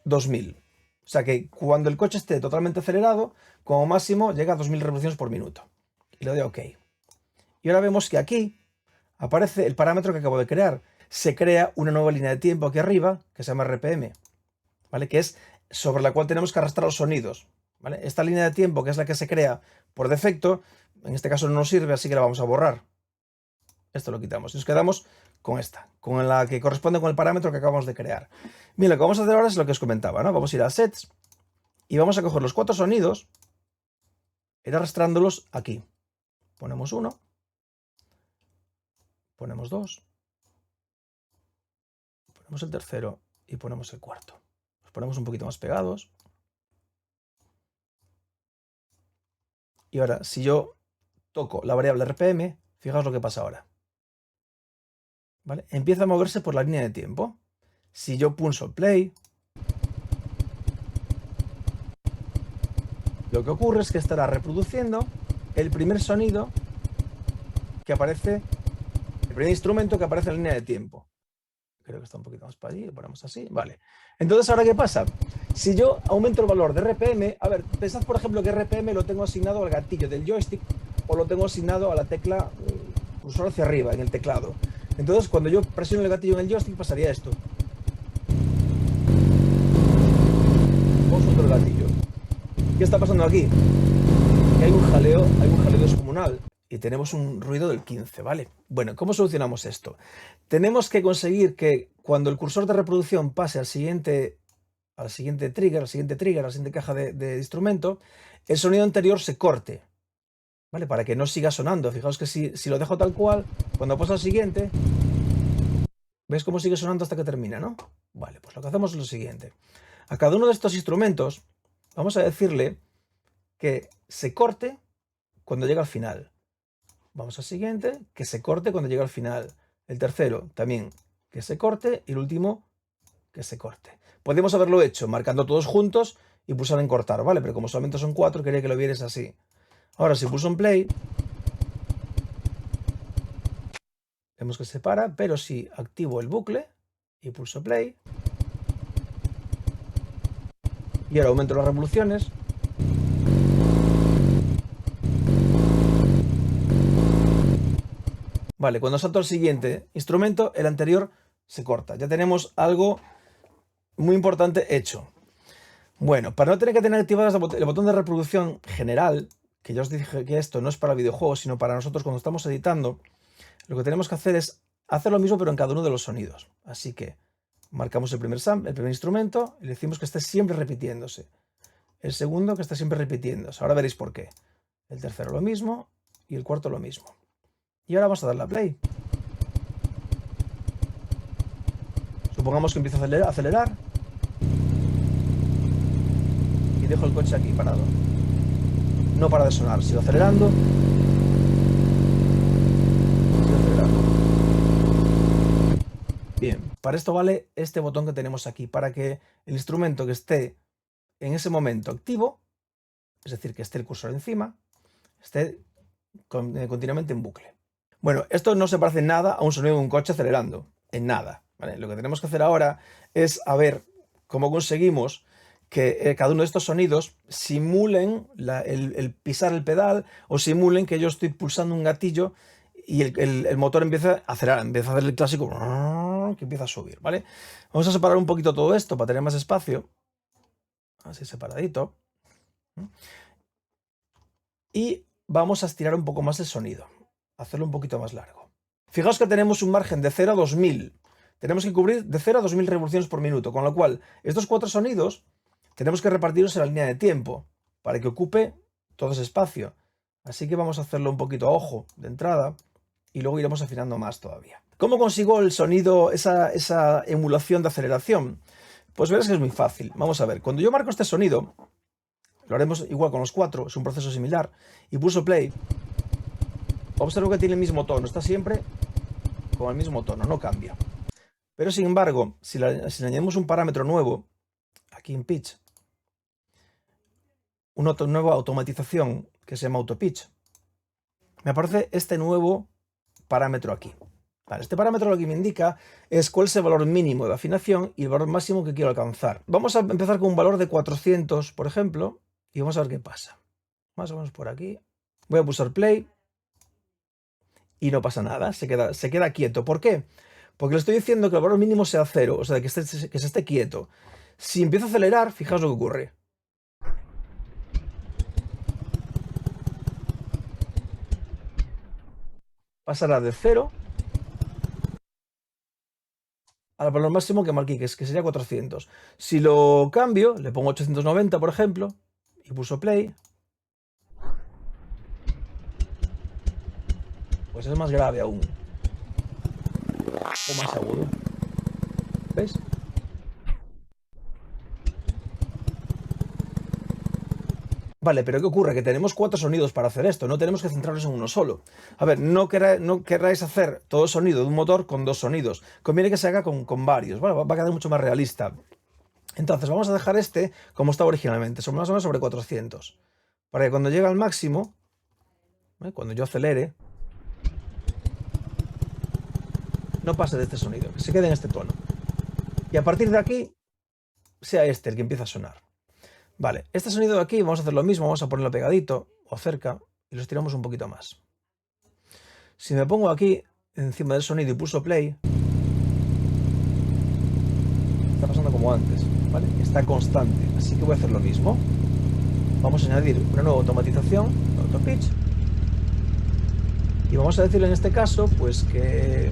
2000. O sea que cuando el coche esté totalmente acelerado, como máximo llega a 2000 revoluciones por minuto. Y le doy a OK. Y ahora vemos que aquí aparece el parámetro que acabo de crear. Se crea una nueva línea de tiempo aquí arriba, que se llama RPM, ¿vale? Que es sobre la cual tenemos que arrastrar los sonidos, ¿vale? Esta línea de tiempo, que es la que se crea por defecto, en este caso no nos sirve, así que la vamos a borrar. Esto lo quitamos y nos quedamos con esta, con la que corresponde con el parámetro que acabamos de crear. Bien, lo que vamos a hacer ahora es lo que os comentaba, ¿no? Vamos a ir a Sets y vamos a coger los 4 sonidos, ir arrastrándolos aquí. Ponemos 1, ponemos 2, ponemos el tercero y ponemos el cuarto. Los ponemos un poquito más pegados. Y ahora, si yo toco la variable RPM, fijaos lo que pasa ahora. ¿Vale? Empieza a moverse por la línea de tiempo. Si yo pulso play, lo que ocurre es que estará reproduciendo el primer sonido que aparece, el primer instrumento que aparece en la línea de tiempo. Creo que está un poquito más para allí, lo ponemos así, vale. Entonces, ¿ahora qué pasa? Si yo aumento el valor de RPM, a ver, pensad por ejemplo que RPM lo tengo asignado al gatillo del joystick o lo tengo asignado a la tecla cursor hacia arriba en el teclado. Entonces, cuando yo presiono el gatillo en el joystick pasaría esto. O suelto el gatillo. ¿Qué está pasando aquí? Que hay un jaleo descomunal y tenemos un ruido del 15, ¿vale? Bueno, ¿cómo solucionamos esto? Tenemos que conseguir que cuando el cursor de reproducción pase al siguiente trigger, a la siguiente caja de instrumento, el sonido anterior se corte, ¿vale? Para que no siga sonando. Fijaos que si lo dejo tal cual, cuando pasa al siguiente, ¿ves cómo sigue sonando hasta que termina, no? Vale, pues lo que hacemos es lo siguiente. A cada uno de estos instrumentos vamos a decirle que se corte cuando llega al final. Vamos al siguiente, que se corte cuando llega al final. El tercero también, que se corte. Y el último, que se corte. Podemos haberlo hecho marcando todos juntos y pulsar en cortar, ¿vale? Pero como solamente son 4, quería que lo vierais así. Ahora, si pulso en play, vemos que se para, pero si activo el bucle y pulso play, y ahora aumento las revoluciones, vale, cuando salto al siguiente instrumento, el anterior se corta. Ya tenemos algo muy importante hecho. Bueno, para no tener que tener activadas el botón de reproducción general, que ya os dije que esto no es para videojuegos, sino para nosotros cuando estamos editando, lo que tenemos que hacer es hacer lo mismo pero en cada uno de los sonidos. Así que marcamos el primer instrumento y le decimos que esté siempre repitiéndose. El segundo que esté siempre repitiéndose. Ahora veréis por qué. El tercero lo mismo y el cuarto lo mismo. Y ahora vamos a darle a play. Supongamos que empieza a acelerar. Y dejo el coche aquí parado. No para de sonar, sigo acelerando. Sigo acelerando. Bien, para esto vale este botón que tenemos aquí, para que el instrumento que esté en ese momento activo, es decir, que esté el cursor encima, esté continuamente en bucle. Bueno, esto no se parece en nada a un sonido de un coche acelerando, en nada, ¿vale? Lo que tenemos que hacer ahora es a ver cómo conseguimos que cada uno de estos sonidos simulen el pisar el pedal o simulen que yo estoy pulsando un gatillo y el motor empieza a acelerar, empieza a hacer el clásico que empieza a subir, ¿vale? Vamos a separar un poquito todo esto para tener más espacio, así separadito, y vamos a estirar un poco más el sonido, hacerlo un poquito más largo. Fijaos que tenemos un margen de 0 a 2000. Tenemos que cubrir de 0 a 2000 revoluciones por minuto, con lo cual estos 4 sonidos tenemos que repartirlos en la línea de tiempo para que ocupe todo ese espacio. Así que vamos a hacerlo un poquito a ojo de entrada y luego iremos afinando más todavía. ¿Cómo consigo el sonido, esa emulación de aceleración? Pues verás que es muy fácil. Vamos a ver, cuando yo marco este sonido, lo haremos igual con los 4, es un proceso similar, y pulso play, observo que tiene el mismo tono, está siempre con el mismo tono, no cambia. Pero sin embargo, si le añadimos un parámetro nuevo, aquí en pitch, una nueva automatización que se llama autopitch, me aparece este nuevo parámetro aquí. Vale, este parámetro lo que me indica es cuál es el valor mínimo de afinación y el valor máximo que quiero alcanzar. Vamos a empezar con un valor de 400, por ejemplo, y vamos a ver qué pasa. Más o menos por aquí. Voy a pulsar play y no pasa nada, se queda quieto. ¿Por qué? Porque le estoy diciendo que el valor mínimo sea 0, o sea, que se esté quieto. Si empiezo a acelerar, fijaos lo que ocurre. Pasará de 0 al valor máximo que marqué, que sería 400. Si lo cambio, le pongo 890, por ejemplo, y pulso play, pues es más grave aún. O más agudo. ¿Ves? Vale, pero ¿qué ocurre? Que tenemos 4 sonidos para hacer esto, no tenemos que centrarnos en uno solo. A ver, no querráis hacer todo sonido de un motor con 2 sonidos. Conviene que se haga con varios, ¿vale? Va a quedar mucho más realista. Entonces vamos a dejar este como estaba originalmente, son más o menos sobre 400. Para que cuando llegue al máximo, cuando yo acelere, no pase de este sonido, que se quede en este tono. Y a partir de aquí, sea este el que empieza a sonar. Vale, este sonido de aquí vamos a hacer lo mismo, vamos a ponerlo pegadito o cerca y lo estiramos un poquito más. Si me pongo aquí encima del sonido y pulso play, está pasando como antes, ¿vale? Está constante, así que voy a hacer lo mismo. Vamos a añadir una nueva automatización, auto pitch, y vamos a decirle en este caso, pues que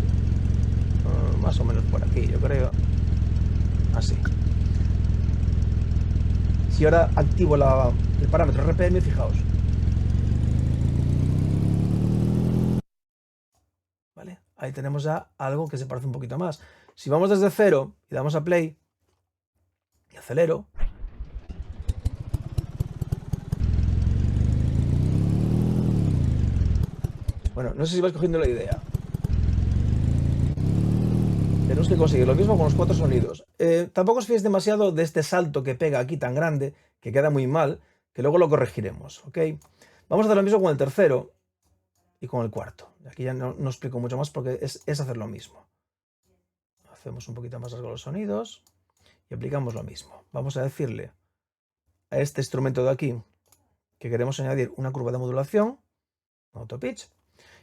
más o menos por aquí, yo creo, así. Si ahora activo el parámetro RPM, fijaos. ¿Vale? Ahí tenemos ya algo que se parece un poquito más. Si vamos desde 0 y damos a play y acelero, bueno, no sé si vais cogiendo la idea. Tenemos que conseguir lo mismo con los 4 sonidos. Tampoco os fiéis demasiado de este salto que pega aquí tan grande, que queda muy mal, que luego lo corregiremos, ¿ok? Vamos a hacer lo mismo con el tercero y con el cuarto. Aquí ya no explico mucho más porque es hacer lo mismo. Hacemos un poquito más largo los sonidos y aplicamos lo mismo. Vamos a decirle a este instrumento de aquí que queremos añadir una curva de modulación, auto pitch,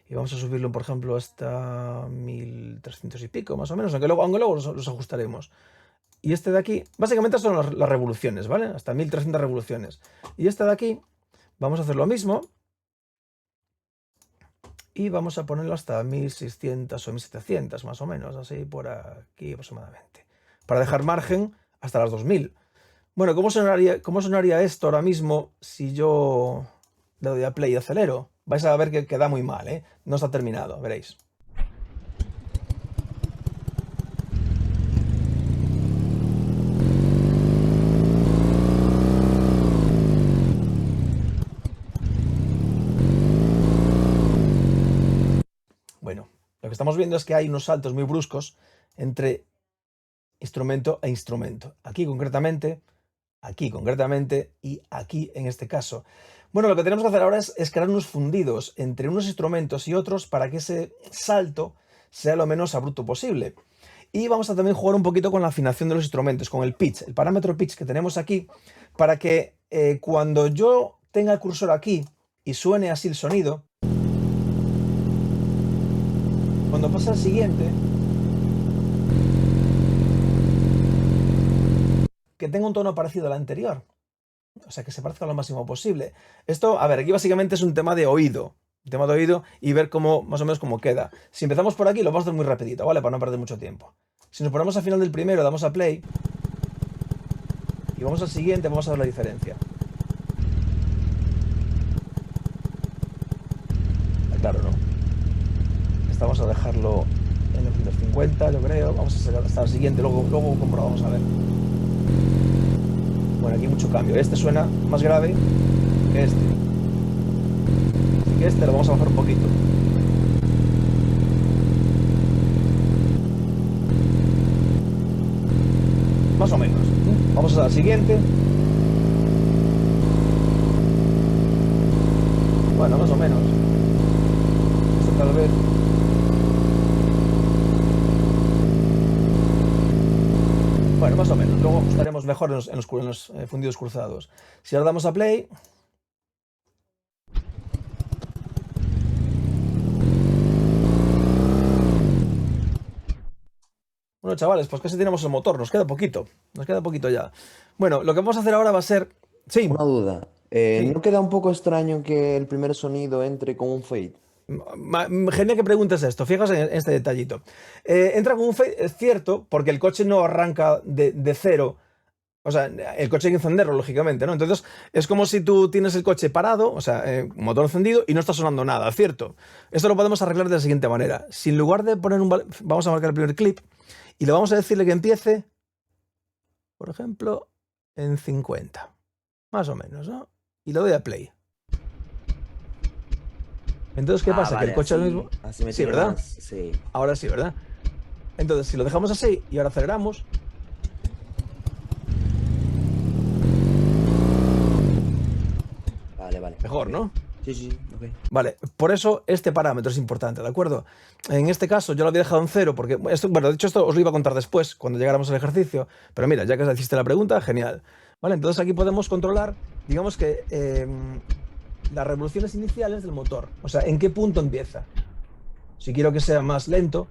y vamos a subirlo, por ejemplo, hasta 1300 y pico, más o menos, aunque luego los ajustaremos. Y este de aquí, básicamente son las revoluciones, ¿vale? Hasta 1300 revoluciones. Y este de aquí, vamos a hacer lo mismo. Y vamos a ponerlo hasta 1600 o 1700, más o menos, así por aquí aproximadamente. Para dejar margen hasta las 2000. Bueno, ¿cómo sonaría esto ahora mismo si yo le doy a play y acelero? Vais a ver que queda muy mal, ¿eh? No está terminado, veréis. Bueno, lo que estamos viendo es que hay unos saltos muy bruscos entre instrumento e instrumento. Aquí concretamente y aquí en este caso. Bueno, lo que tenemos que hacer ahora es crear unos fundidos entre unos instrumentos y otros para que ese salto sea lo menos abrupto posible. Y vamos a también jugar un poquito con la afinación de los instrumentos, con el pitch, el parámetro pitch que tenemos aquí, para que cuando yo tenga el cursor aquí y suene así el sonido, cuando pase al siguiente, que tenga un tono parecido al anterior. O sea, que se parezca lo máximo posible. Esto, a ver, aquí básicamente es un tema de oído. Un tema de oído y ver cómo, más o menos cómo queda. Si empezamos por aquí, lo vamos a hacer muy rapidito, ¿vale? Para no perder mucho tiempo. Si nos ponemos al final del primero, damos a play. Y vamos al siguiente, vamos a ver la diferencia. Claro, ¿no? Esta vamos a dejarlo en 950, yo creo. Vamos a sacar hasta el siguiente, luego comprobamos a ver. Bueno, aquí hay mucho cambio. Este suena más grave que este. Así que este lo vamos a bajar un poquito. Más o menos. Vamos al siguiente. Bueno, más o menos. Esto tal vez. Bueno, más o menos. Luego ajustaremos mejor en los fundidos cruzados. Si ahora damos a play. Bueno, chavales, pues casi tenemos el motor. Nos queda poquito. Nos queda poquito ya. Bueno, lo que vamos a hacer ahora va a ser... Sí, Una duda. sí. ¿No queda un poco extraño que el primer sonido entre con un fade? Genial que preguntes esto, fíjate en este detallito. Entra con un fade, es cierto, porque el coche no arranca de cero. O sea, el coche hay que encenderlo, lógicamente, ¿no? Entonces, es como si tú tienes el coche parado, o sea, motor encendido, y no está sonando nada, ¿cierto? Esto lo podemos arreglar de la siguiente manera. Si en lugar de poner vamos a marcar el primer clip, y le vamos a decirle que empiece, por ejemplo, en 50. Más o menos, ¿no? Y le doy a play. Entonces, ¿qué Ah, pasa? Que el vale, coche ahora mismo... así me Sí, tiene ¿verdad? más. Sí. Ahora sí, ¿verdad? Entonces, si lo dejamos así y ahora aceleramos, Vale, vale. mejor, Ok. ¿no? Sí, sí, ok. Vale, por eso este parámetro es importante, ¿de acuerdo? En este caso yo lo había dejado en cero porque, esto, bueno, de hecho esto os lo iba a contar después, cuando llegáramos al ejercicio, pero mira, ya que hiciste la pregunta, genial. Vale, entonces aquí podemos controlar, digamos que las revoluciones iniciales del motor, o sea, en qué punto empieza. Si quiero que sea más lento,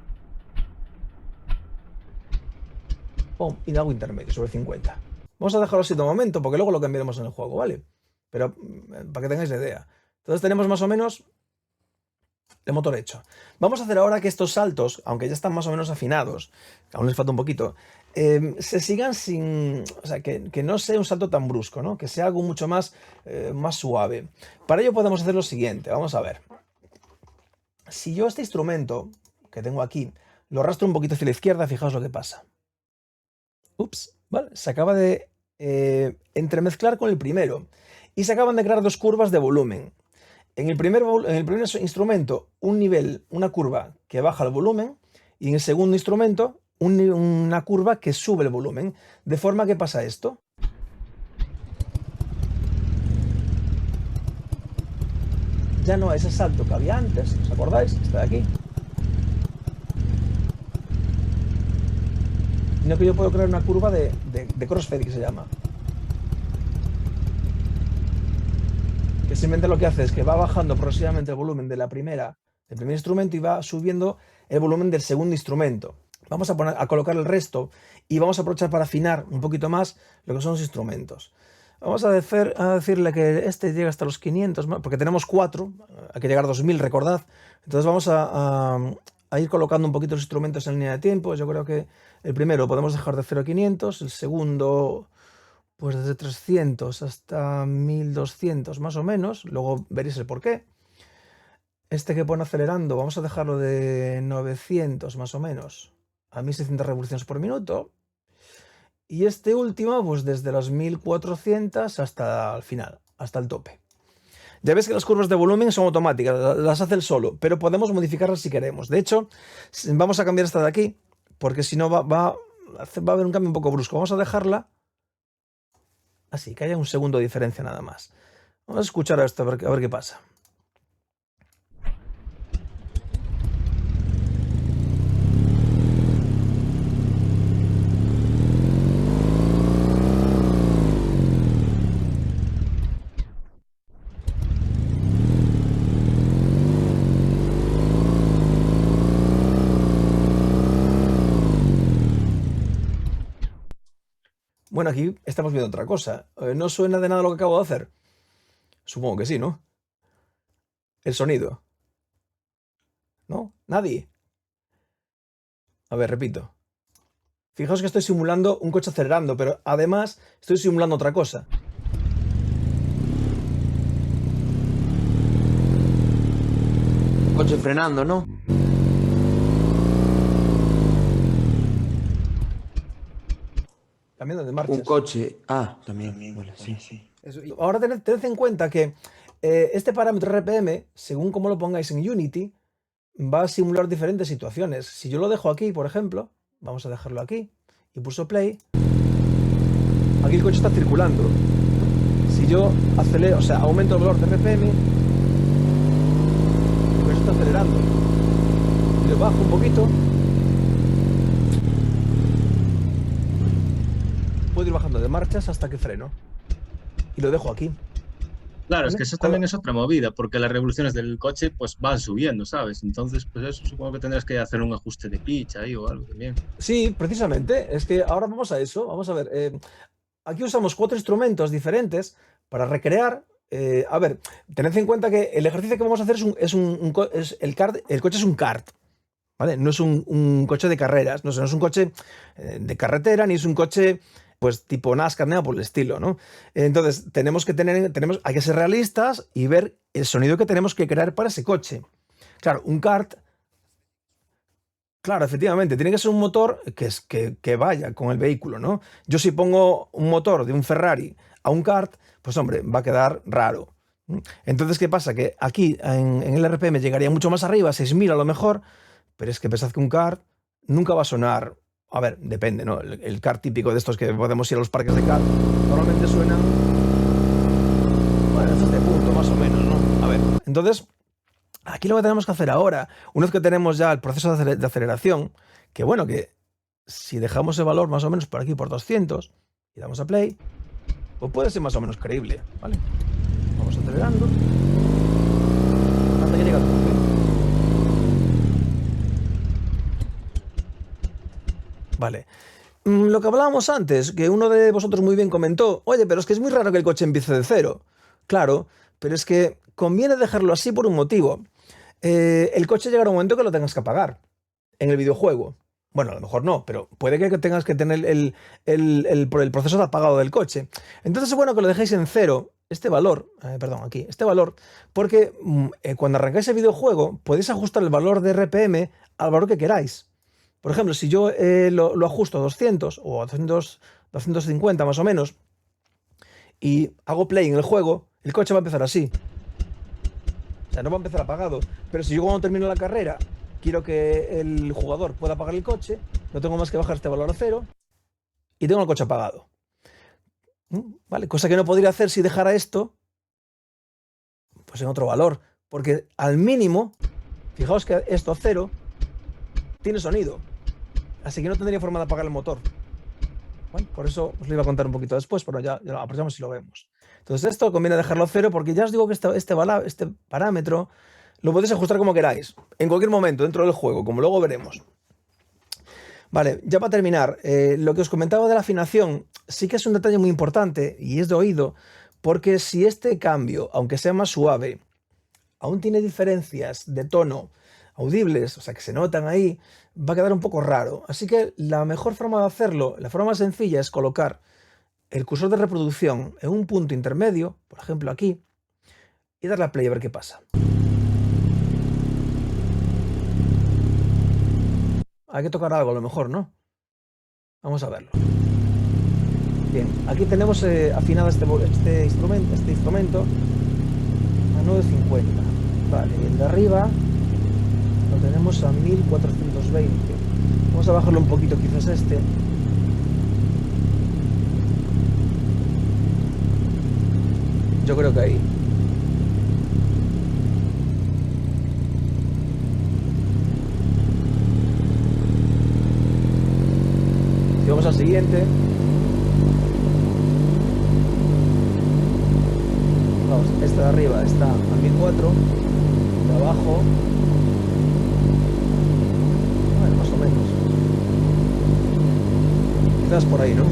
pum, y de algo intermedio, sobre 50. Vamos a dejarlo así de momento, porque luego lo cambiaremos en el juego, ¿vale? Pero para que tengáis la idea. Entonces tenemos más o menos el motor hecho. Vamos a hacer ahora que estos saltos, aunque ya están más o menos afinados, aún les falta un poquito, se sigan sin... O sea, que no sea un salto tan brusco, ¿no? Que sea algo mucho más suave. Para ello podemos hacer lo siguiente, vamos a ver. Si yo este instrumento que tengo aquí lo arrastro un poquito hacia la izquierda, fijaos lo que pasa. Ups, ¿vale? Se acaba de entremezclar con el primero y se acaban de crear dos curvas de volumen. En el primer instrumento, un nivel, una curva que baja el volumen, y en el segundo instrumento, una curva que sube el volumen. De forma que pasa esto. Ya no hay ese salto que había antes, ¿os acordáis? Está de aquí. Sino que yo puedo crear una curva de crossfade que se llama. Que simplemente lo que hace es que va bajando progresivamente el volumen del primer instrumento y va subiendo el volumen del segundo instrumento. Vamos a colocar el resto y vamos a aprovechar para afinar un poquito más lo que son los instrumentos. Vamos a decirle que este llega hasta los 500, porque tenemos 4, hay que llegar a 2000, recordad. Entonces vamos a ir colocando un poquito los instrumentos en línea de tiempo. Yo creo que el primero lo podemos dejar de 0 a 500, el segundo pues desde 300 hasta 1200 más o menos, luego veréis el porqué. Este que pone acelerando, vamos a dejarlo de 900 más o menos a 1600 revoluciones por minuto. Y este último, pues desde las 1400 hasta el final, hasta el tope. Ya ves que las curvas de volumen son automáticas, las hace el solo, pero podemos modificarlas si queremos. De hecho, vamos a cambiar esta de aquí, porque si no va a haber un cambio un poco brusco. Vamos a dejarla así, que haya un segundo de diferencia nada más. Vamos a escuchar esto, a ver qué pasa. Bueno, aquí estamos viendo otra cosa. ¿No suena de nada lo que acabo de hacer? Supongo que sí, ¿no? El sonido. ¿No? Nadie. A ver, repito. Fijaos que estoy simulando un coche acelerando, pero además estoy simulando otra cosa. Coche frenando, ¿no? Cambiando de Un marchas. coche. Ah, también. Bueno, sí. Ahora tened en cuenta que este parámetro RPM, según como lo pongáis en Unity, va a simular diferentes situaciones. Si yo lo dejo aquí, por ejemplo, vamos a dejarlo aquí, y pulso play, aquí el coche está circulando. Si yo acelero, o sea, aumento el valor de RPM, el coche está acelerando. Y lo bajo un poquito, puedo ir bajando de marchas hasta que freno. Y lo dejo aquí. Claro, es ¿Vale? que eso también es otra movida, porque las revoluciones del coche pues van subiendo, ¿sabes? Entonces, pues eso supongo que tendrás que hacer un ajuste de pitch ahí o algo también. Sí, precisamente. Es que ahora vamos a eso. Vamos a ver. Aquí usamos 4 instrumentos diferentes para recrear. A ver, tened en cuenta que el ejercicio que vamos a hacer es el coche es un kart, ¿vale? No es un coche de carreras, no es un coche de carretera, ni es un coche pues tipo NASCAR, nada por el estilo, ¿no? Entonces, hay que ser realistas y ver el sonido que tenemos que crear para ese coche. Claro, un kart. Claro, efectivamente, tiene que ser un motor que vaya con el vehículo, ¿no? Yo si pongo un motor de un Ferrari a un kart, pues hombre, va a quedar raro. Entonces, ¿qué pasa? Que aquí en el RPM llegaría mucho más arriba, 6.000 a lo mejor, pero es que pensad que un kart nunca va a sonar. A ver, depende, ¿no? El kart típico de estos que podemos ir a los parques de kart, normalmente suenan, bueno, hasta este punto, más o menos, ¿no? A ver, entonces, aquí lo que tenemos que hacer ahora, una vez que tenemos ya el proceso de aceleración, que bueno, que si dejamos el valor más o menos por aquí, por 200, y damos a play, pues puede ser más o menos creíble, ¿vale? Vamos acelerando hasta que llega al tope. Vale. Lo que hablábamos antes, que uno de vosotros muy bien comentó, oye, pero es que es muy raro que el coche empiece de cero. Claro, pero es que conviene dejarlo así por un motivo. El coche llegará un momento que lo tengas que apagar en el videojuego. Bueno, a lo mejor no, pero puede que tengas que tener el proceso de apagado del coche. Entonces es bueno que lo dejéis en cero, este valor, este valor, porque cuando arrancáis el videojuego podéis ajustar el valor de RPM al valor que queráis. Por ejemplo, si yo lo ajusto a 200 o a 250 más o menos y hago play en el juego, el coche va a empezar así. O sea, no va a empezar apagado. Pero si yo cuando termino la carrera quiero que el jugador pueda apagar el coche, no tengo más que bajar este valor a cero y tengo el coche apagado. ¿Vale? Cosa que no podría hacer si dejara esto pues en otro valor. Porque al mínimo, fijaos que esto a cero tiene sonido. Así que no tendría forma de apagar el motor. Bueno, por eso os lo iba a contar un poquito después, pero ya lo aprovechamos y lo vemos. Entonces esto conviene dejarlo a cero porque ya os digo que este parámetro lo podéis ajustar como queráis, en cualquier momento dentro del juego, como luego veremos. Vale, ya para terminar, lo que os comentaba de la afinación sí que es un detalle muy importante y es de oído, porque si este cambio, aunque sea más suave, aún tiene diferencias de tono audibles, o sea que se notan ahí, va a quedar un poco raro. Así que la mejor forma de hacerlo, la forma más sencilla es colocar el cursor de reproducción en un punto intermedio, por ejemplo aquí, y darle a play a ver qué pasa. Hay que tocar algo a lo mejor, ¿no? Vamos a verlo. Bien, aquí tenemos afinado este instrumento a 950. Vale, y el de arriba lo tenemos a 1420. Vamos a bajarlo un poquito, quizás este. Yo creo que ahí. Y vamos al siguiente. Vamos, este de arriba está a 1004. De abajo. Bueno, más o menos. Quizás por ahí, ¿no?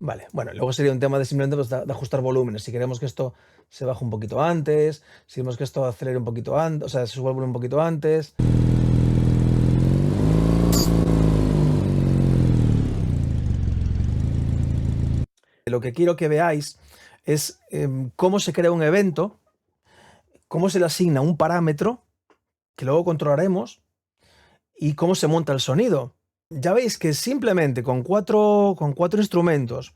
Vale, bueno, luego sería un tema de simplemente pues, de ajustar volúmenes. Si queremos que esto se baje un poquito antes, si queremos que esto acelere un poquito antes, o sea, se suba el volumen un poquito antes. Lo que quiero que veáis es cómo se crea un evento, cómo se le asigna un parámetro, que luego controlaremos, y cómo se monta el sonido. Ya veis que simplemente con cuatro instrumentos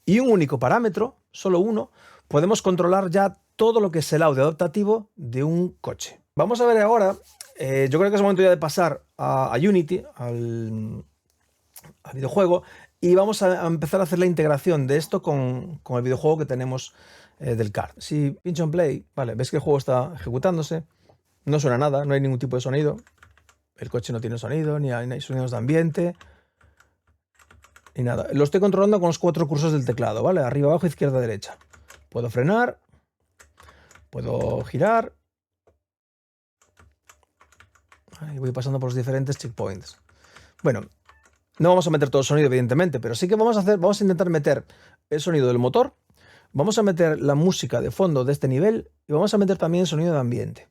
y un único parámetro, solo uno, podemos controlar ya todo lo que es el audio adaptativo de un coche. Vamos a ver ahora, yo creo que es momento ya de pasar a Unity, al videojuego, y vamos a empezar a hacer la integración de esto con el videojuego que tenemos del kart. Si pincho en play, vale, ves que el juego está ejecutándose, no suena nada, no hay ningún tipo de sonido, el coche no tiene sonido, ni hay sonidos de ambiente, y nada. Lo estoy controlando con los 4 cursos del teclado, ¿vale? Arriba, abajo, izquierda, derecha. Puedo frenar, puedo girar, y voy pasando por los diferentes checkpoints. Bueno, no vamos a meter todo el sonido, evidentemente, pero sí que vamos a intentar meter el sonido del motor, vamos a meter la música de fondo de este nivel y vamos a meter también el sonido de ambiente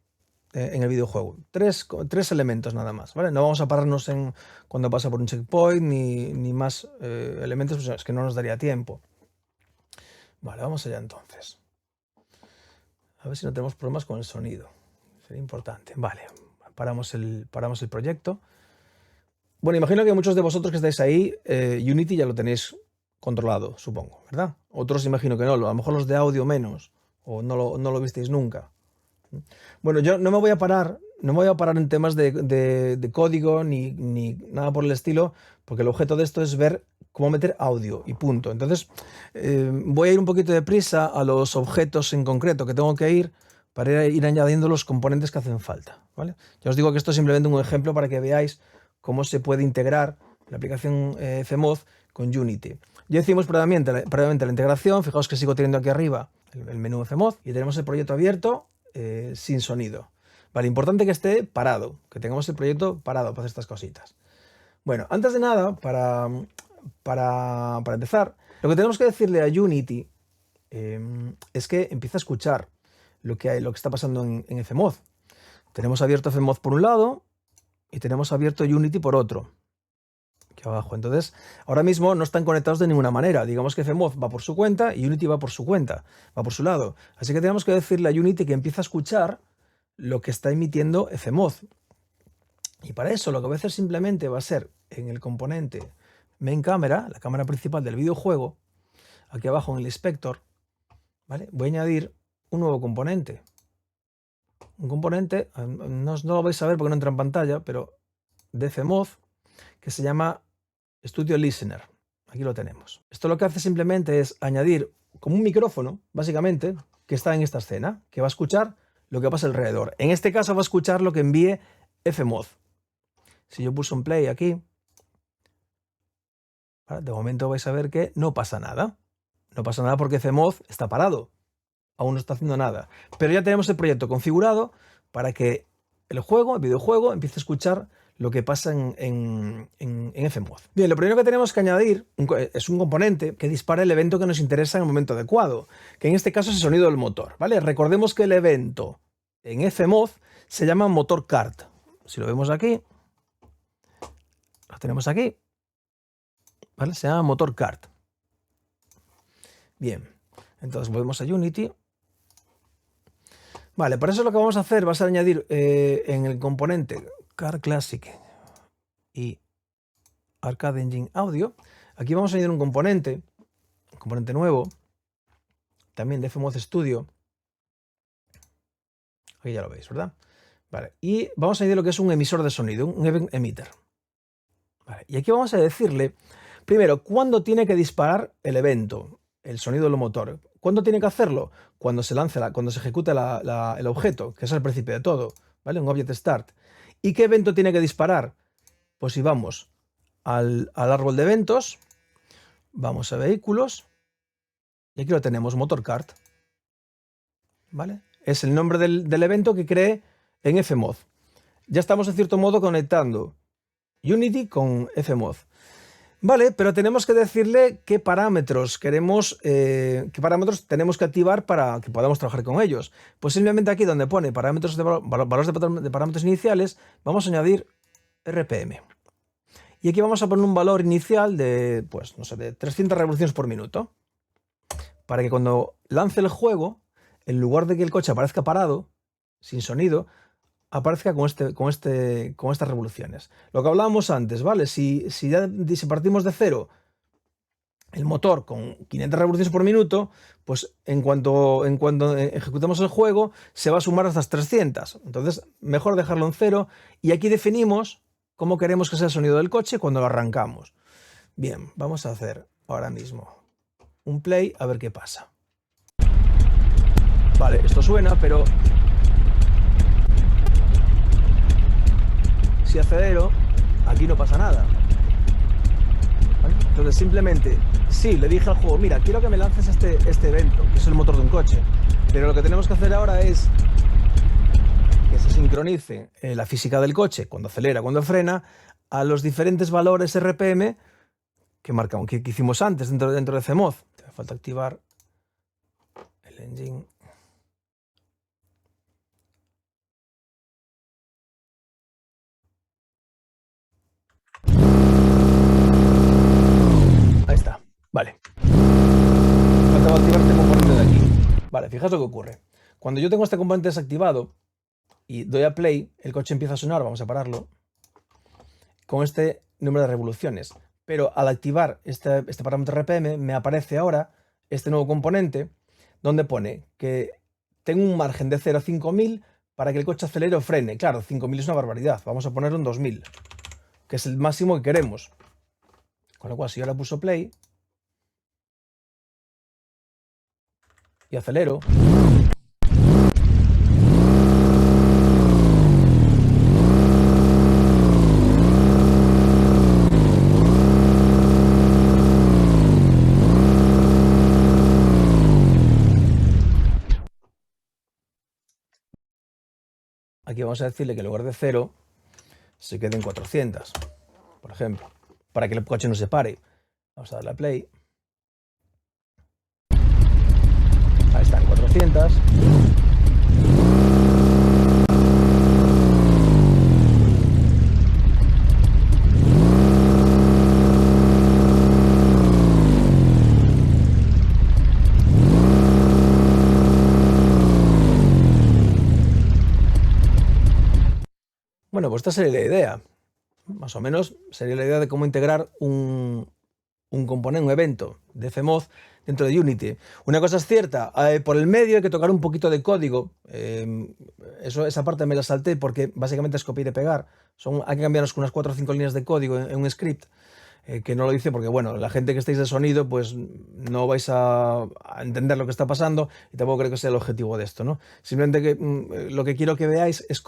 en el videojuego. Tres elementos nada más, ¿vale? No vamos a pararnos en cuando pasa por un checkpoint ni más elementos, pues es que no nos daría tiempo. Vale, vamos allá entonces. A ver si no tenemos problemas con el sonido. Sería importante. Vale, paramos el proyecto. Bueno, imagino que muchos de vosotros que estáis ahí, Unity ya lo tenéis controlado, supongo, ¿verdad? Otros imagino que no, a lo mejor los de audio menos, o no lo visteis nunca. Bueno, yo no me voy a parar en temas de código ni nada por el estilo, porque el objeto de esto es ver cómo meter audio y punto. Entonces, voy a ir un poquito de prisa a los objetos en concreto que tengo que ir para ir añadiendo los componentes que hacen falta, ¿vale? Ya os digo que esto es simplemente un ejemplo para que veáis cómo se puede integrar la aplicación FMOD con Unity. Ya hicimos previamente la integración, fijaos que sigo teniendo aquí arriba el menú FMOD y tenemos el proyecto abierto sin sonido. Vale, importante que esté parado, que tengamos el proyecto parado para hacer estas cositas. Bueno, antes de nada, para empezar, lo que tenemos que decirle a Unity es que empiece a escuchar lo que está pasando en FMOD. Tenemos abierto FMOD por un lado y tenemos abierto Unity por otro, aquí abajo. Entonces, ahora mismo no están conectados de ninguna manera. Digamos que FMOD va por su cuenta y Unity va por su cuenta, va por su lado. Así que tenemos que decirle a Unity que empiece a escuchar lo que está emitiendo FMOD. Y para eso lo que voy a hacer simplemente va a ser en el componente Main Camera, la cámara principal del videojuego, aquí abajo en el inspector, ¿vale? Voy a añadir un nuevo componente. Un componente, no lo vais a ver porque no entra en pantalla, pero de FMOD, que se llama Studio Listener. Aquí lo tenemos. Esto lo que hace simplemente es añadir como un micrófono, básicamente, que está en esta escena, que va a escuchar lo que pasa alrededor. En este caso va a escuchar lo que envíe FMOD. Si yo pulso en play aquí, de momento vais a ver que no pasa nada. No pasa nada porque FMOD está parado. Aún no está haciendo nada. Pero ya tenemos el proyecto configurado para que el videojuego, empiece a escuchar lo que pasa en FMOD. Bien, lo primero que tenemos que añadir es un componente que dispara el evento que nos interesa en el momento adecuado, que en este caso es el sonido del motor, ¿vale? Recordemos que el evento en FMOD se llama motor kart. Si lo vemos aquí, lo tenemos aquí, ¿vale? Se llama motor kart. Bien, entonces volvemos a Unity. Vale, para eso lo que vamos a hacer va a ser añadir en el componente Car Classic y Arcade Engine Audio. Aquí vamos a añadir un componente nuevo, también de FMOD Studio. Aquí ya lo veis, ¿verdad? Vale. Y vamos a añadir lo que es un emisor de sonido, un event emitter. Vale. Y aquí vamos a decirle, primero, cuándo tiene que disparar el evento, el sonido del motor. ¿Cuándo tiene que hacerlo? Cuando se lance, cuando se ejecute el objeto, que es el principio de todo, ¿vale? Un object start. ¿Y qué evento tiene que disparar? Pues si vamos al árbol de eventos, vamos a vehículos, y aquí lo tenemos, motor kart, ¿vale? Es el nombre del evento que cree en Fmod. Ya estamos en cierto modo conectando Unity con Fmod. Vale, pero tenemos que decirle qué parámetros tenemos que activar para que podamos trabajar con ellos. Pues simplemente aquí donde pone parámetros valores de parámetros iniciales, vamos a añadir RPM. Y aquí vamos a poner un valor inicial de, pues, no sé, de 300 revoluciones por minuto. Para que cuando lance el juego, en lugar de que el coche aparezca parado, sin sonido, aparezca con estas revoluciones. Lo que hablábamos antes, ¿vale? Si partimos de cero el motor con 500 revoluciones por minuto, pues en cuanto ejecutemos el juego, se va a sumar hasta 300. Entonces, mejor dejarlo en cero. Y aquí definimos cómo queremos que sea el sonido del coche cuando lo arrancamos. Bien, vamos a hacer ahora mismo un play a ver qué pasa. Vale, esto suena, pero si acelero, aquí no pasa nada. ¿Vale? Entonces simplemente, sí, le dije al juego, mira, quiero que me lances este evento, que es el motor de un coche. Pero lo que tenemos que hacer ahora es que se sincronice la física del coche, cuando acelera, cuando frena, a los diferentes valores RPM que hicimos antes dentro de Fmod. Te falta activar el engine. Ahí está, vale. Falta activar este componente de aquí. Vale, fijaos lo que ocurre. Cuando yo tengo este componente desactivado y doy a play, el coche empieza a sonar, vamos a pararlo, con este número de revoluciones. Pero al activar este parámetro RPM, me aparece ahora este nuevo componente donde pone que tengo un margen de 0 a 5000 para que el coche acelere o frene. Claro, 5000 es una barbaridad. Vamos a poner un 2000, que es el máximo que queremos. Con lo cual, si yo le pulso play y acelero, aquí vamos a decirle que en lugar de 0 se quede en 400, por ejemplo, para que el coche no se pare. Vamos a darle a play. Ahí están, 400. Bueno, pues esta sería la idea. Más o menos sería la idea de cómo integrar un componente, un evento de Fmod dentro de Unity. Una cosa es cierta, por el medio hay que tocar un poquito de código. Esa parte me la salté porque básicamente es copiar y pegar. Hay que cambiarnos unas 4 o 5 líneas de código en un script. Que no lo dice porque, bueno, la gente que estáis de sonido, pues no vais a entender lo que está pasando y tampoco creo que sea el objetivo de esto, ¿no? Simplemente que lo que quiero que veáis es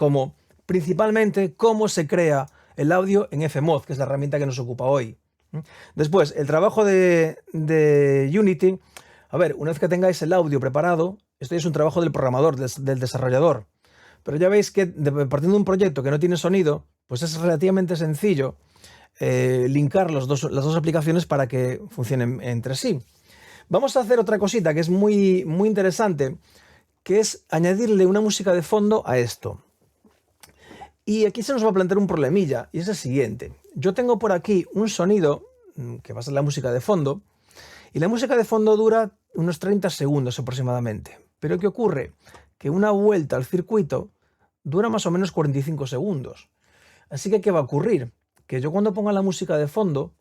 principalmente cómo se crea el audio en Fmod, que es la herramienta que nos ocupa hoy. Después, el trabajo de Unity. A ver, una vez que tengáis el audio preparado, esto es un trabajo del programador, del desarrollador. Pero ya veis que partiendo de un proyecto que no tiene sonido, pues es relativamente sencillo linkar las dos aplicaciones para que funcionen entre sí. Vamos a hacer otra cosita que es muy, muy interesante, que es añadirle una música de fondo a esto. Y aquí se nos va a plantear un problemilla, y es el siguiente. Yo tengo por aquí un sonido, que va a ser la música de fondo, y la música de fondo dura unos 30 segundos aproximadamente. Pero ¿qué ocurre? Que una vuelta al circuito dura más o menos 45 segundos. Así que ¿qué va a ocurrir? Que yo cuando ponga la música de fondo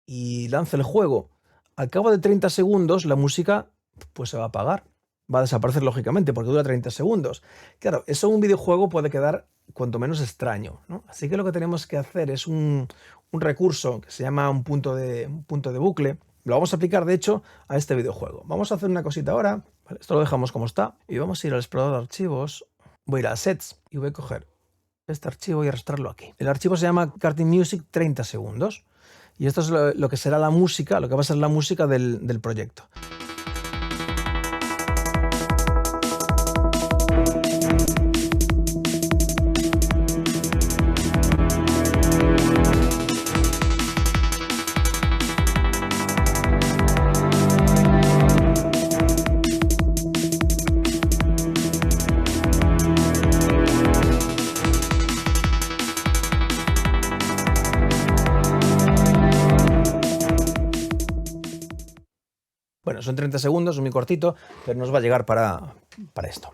y lance el juego, al cabo de 30 segundos la música pues se va a apagar, va a desaparecer lógicamente porque dura 30 segundos. Claro, eso en un videojuego puede quedar cuanto menos extraño, ¿no? Así que lo que tenemos que hacer es un recurso que se llama un punto de bucle. Lo vamos a aplicar, de hecho, a este videojuego. Vamos a hacer una cosita ahora, ¿vale? Esto lo dejamos como está y vamos a ir al explorador de archivos. Voy a ir a Sets y voy a coger este archivo y arrastrarlo aquí. El archivo se llama Karting Music 30 segundos y esto es lo que será la música, lo que va a ser la música del proyecto. Bueno, son 30 segundos, es muy cortito, pero nos va a llegar para esto.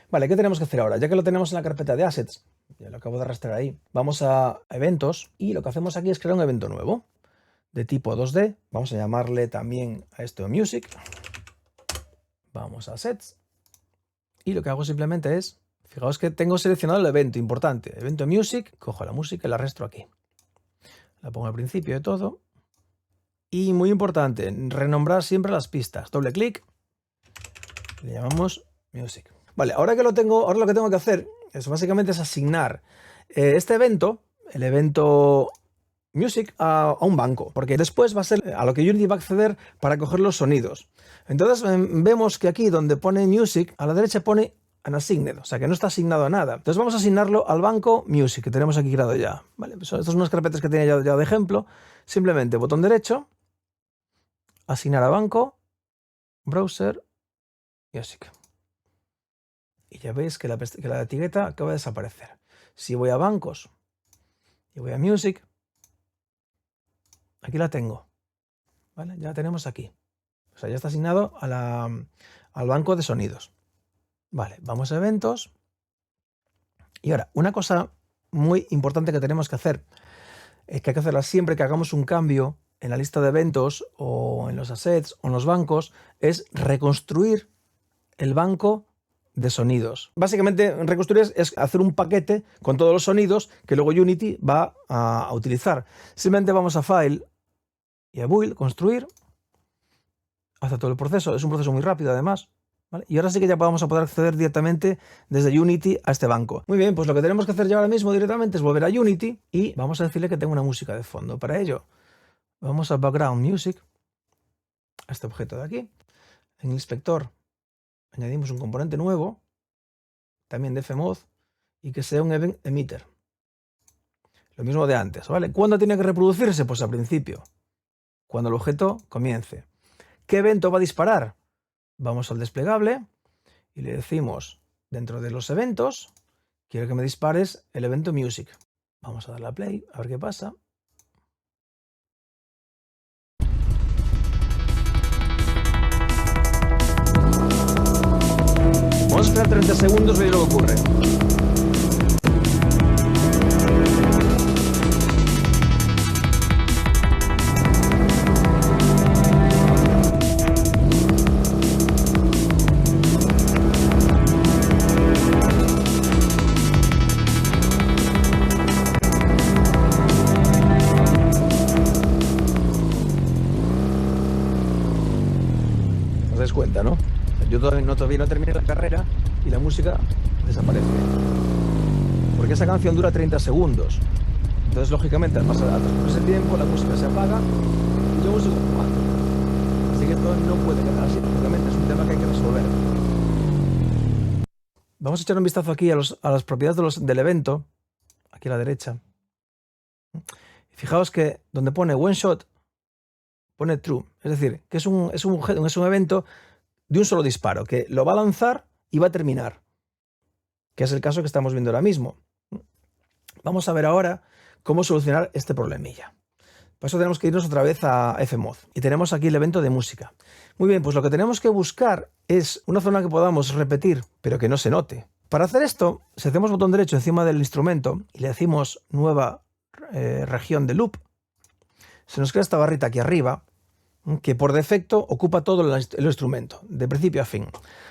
Vale, ¿qué tenemos que hacer ahora? Ya que lo tenemos en la carpeta de Assets, ya lo acabo de arrastrar ahí, vamos a Eventos y lo que hacemos aquí es crear un evento nuevo de tipo 2D. Vamos a llamarle también a esto Music. Vamos a Sets y lo que hago simplemente es, fijaos que tengo seleccionado el evento importante, evento Music, cojo la música y la arrastro aquí. La pongo al principio de todo. Y muy importante, renombrar siempre las pistas. Doble clic, le llamamos Music. Vale, ahora que lo tengo, ahora lo que tengo que hacer es básicamente asignar este evento, el evento Music, a un banco, porque después va a ser a lo que Unity va a acceder para coger los sonidos. Entonces vemos que aquí donde pone Music, a la derecha pone Unassigned, o sea que no está asignado a nada. Entonces vamos a asignarlo al banco Music, que tenemos aquí creado ya. Vale, pues estas son unas carpetas que tenía ya de ejemplo. Simplemente botón derecho, asignar a banco, browser, Music. Y ya veis que la etiqueta acaba de desaparecer. Si voy a bancos y voy a Music, aquí la tengo. ¿Vale? Ya la tenemos aquí. O sea, ya está asignado al banco de sonidos. Vale, vamos a eventos. Y ahora, una cosa muy importante que tenemos que hacer, es que hay que hacerla siempre que hagamos un cambio en la lista de eventos o en los assets o en los bancos, es reconstruir el banco de sonidos. Básicamente, reconstruir es hacer un paquete con todos los sonidos que luego Unity va a utilizar. Simplemente vamos a File y a Build, construir, hace todo el proceso. Es un proceso muy rápido además. ¿Vale? Y ahora sí que ya vamos a poder acceder directamente desde Unity a este banco. Muy bien, pues lo que tenemos que hacer ya ahora mismo directamente es volver a Unity y vamos a decirle que tengo una música de fondo. Para ello, vamos a Background Music, a este objeto de aquí. En el inspector añadimos un componente nuevo, también de Fmod, y que sea un Event Emitter. Lo mismo de antes, ¿vale? ¿Cuándo tiene que reproducirse? Pues al principio, cuando el objeto comience. ¿Qué evento va a disparar? Vamos al desplegable y le decimos, dentro de los eventos, quiero que me dispares el evento Music. Vamos a darle a play, a ver qué pasa. Vamos a esperar 30 segundos y ver lo que ocurre. ¿Os dais cuenta, no? Yo todavía no terminé la carrera y la música desaparece. Porque esa canción dura 30 segundos. Entonces, lógicamente, al pasar ese tiempo, la música se apaga y yo sigo jugando. Así que esto no puede quedar así. Lógicamente, es un tema que hay que resolver. Vamos a echar un vistazo aquí a las propiedades del evento, aquí a la derecha. Fijaos que donde pone One Shot, pone True. Es decir, que es un evento de un solo disparo, que lo va a lanzar y va a terminar, que es el caso que estamos viendo ahora mismo. Vamos a ver ahora cómo solucionar este problemilla. Para eso tenemos que irnos otra vez a Fmod y tenemos aquí el evento de música. Muy bien, pues lo que tenemos que buscar es una zona que podamos repetir, pero que no se note. Para hacer esto, si hacemos botón derecho encima del instrumento y le decimos nueva región de loop, se nos crea esta barrita aquí arriba, que por defecto ocupa todo el instrumento, de principio a fin.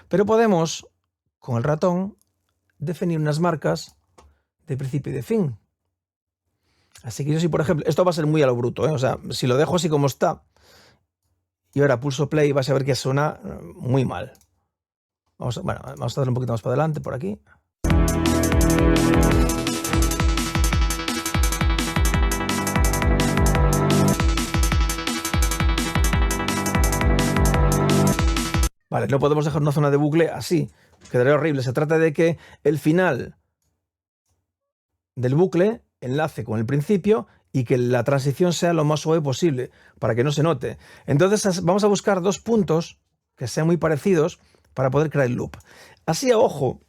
Pero podemos, con el ratón, definir unas marcas de principio y de fin. Así que yo si, por ejemplo, esto va a ser muy a lo bruto, ¿eh? O sea, si lo dejo así como está y ahora pulso play, vas a ver que suena muy mal. Vamos a darle un poquito más para adelante, por aquí. Vale, no podemos dejar una zona de bucle así, quedaría horrible. Se trata de que el final del bucle enlace con el principio y que la transición sea lo más suave posible, para que no se note. Entonces vamos a buscar dos puntos que sean muy parecidos para poder crear el loop. Así a ojo,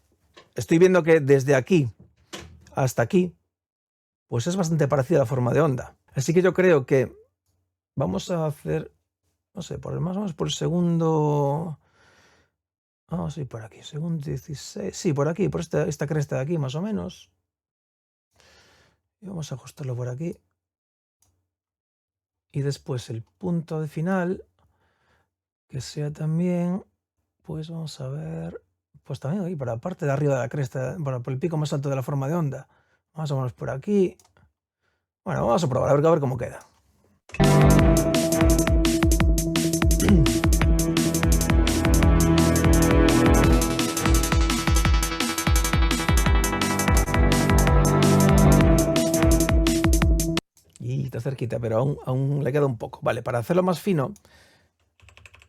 estoy viendo que desde aquí hasta aquí, pues es bastante parecida a la forma de onda. Así que yo creo que vamos a hacer, no sé, más o menos por el segundo... Vamos a ir por aquí, segundo 16. Sí, por aquí, por esta cresta de aquí, más o menos. Y vamos a ajustarlo por aquí. Y después el punto de final, que sea también, pues vamos a ver, pues también ahí, para la parte de arriba de la cresta, bueno, por el pico más alto de la forma de onda. Más o menos por aquí. Bueno, vamos a probar, a ver cómo queda. Y está cerquita, pero aún le queda un poco. Vale, para hacerlo más fino,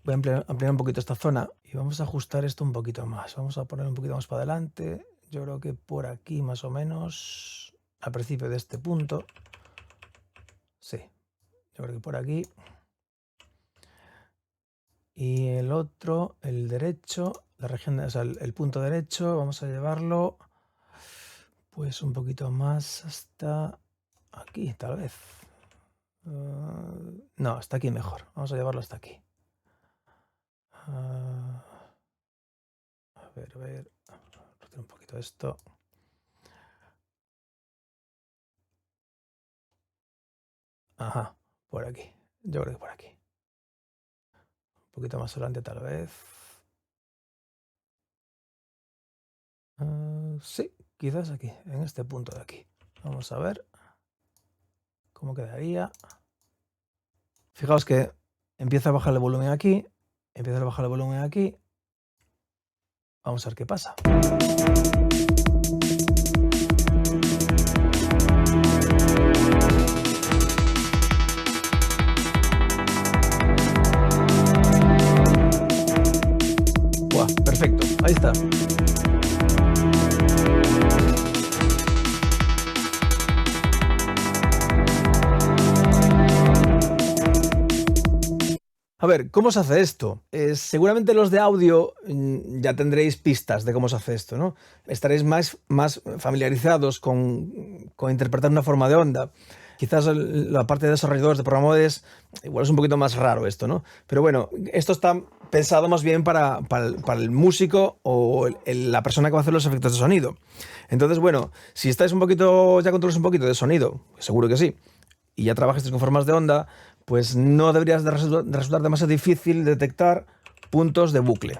voy a ampliar un poquito esta zona y vamos a ajustar esto un poquito más. Vamos a poner un poquito más para adelante. Yo creo que por aquí más o menos, al principio de este punto. Sí, yo creo que por aquí. Y el otro, el derecho, la región, o sea, el punto derecho, vamos a llevarlo pues un poquito más hasta aquí, tal vez. No, hasta aquí mejor. Vamos a llevarlo hasta aquí. A ver. Retiro un poquito esto. Ajá, por aquí. Yo creo que por aquí. Un poquito más adelante tal vez. Sí, quizás aquí, en este punto de aquí. Vamos a ver cómo quedaría. Fijaos que empieza a bajar el volumen aquí. Empieza a bajar el volumen aquí. Vamos a ver qué pasa. ¡Buah! Perfecto, ahí está. A ver, ¿cómo se hace esto? Seguramente los de audio ya tendréis pistas de cómo se hace esto, ¿no? Estaréis más familiarizados con interpretar una forma de onda. Quizás la parte de desarrolladores de programadores igual es un poquito más raro esto, ¿no? Pero bueno, esto está pensado más bien para el músico o la persona que va a hacer los efectos de sonido. Entonces, bueno, si estáis ya controláis un poquito de sonido, seguro que sí, y ya trabajáis con formas de onda, pues no deberías de resultar demasiado difícil detectar puntos de bucle.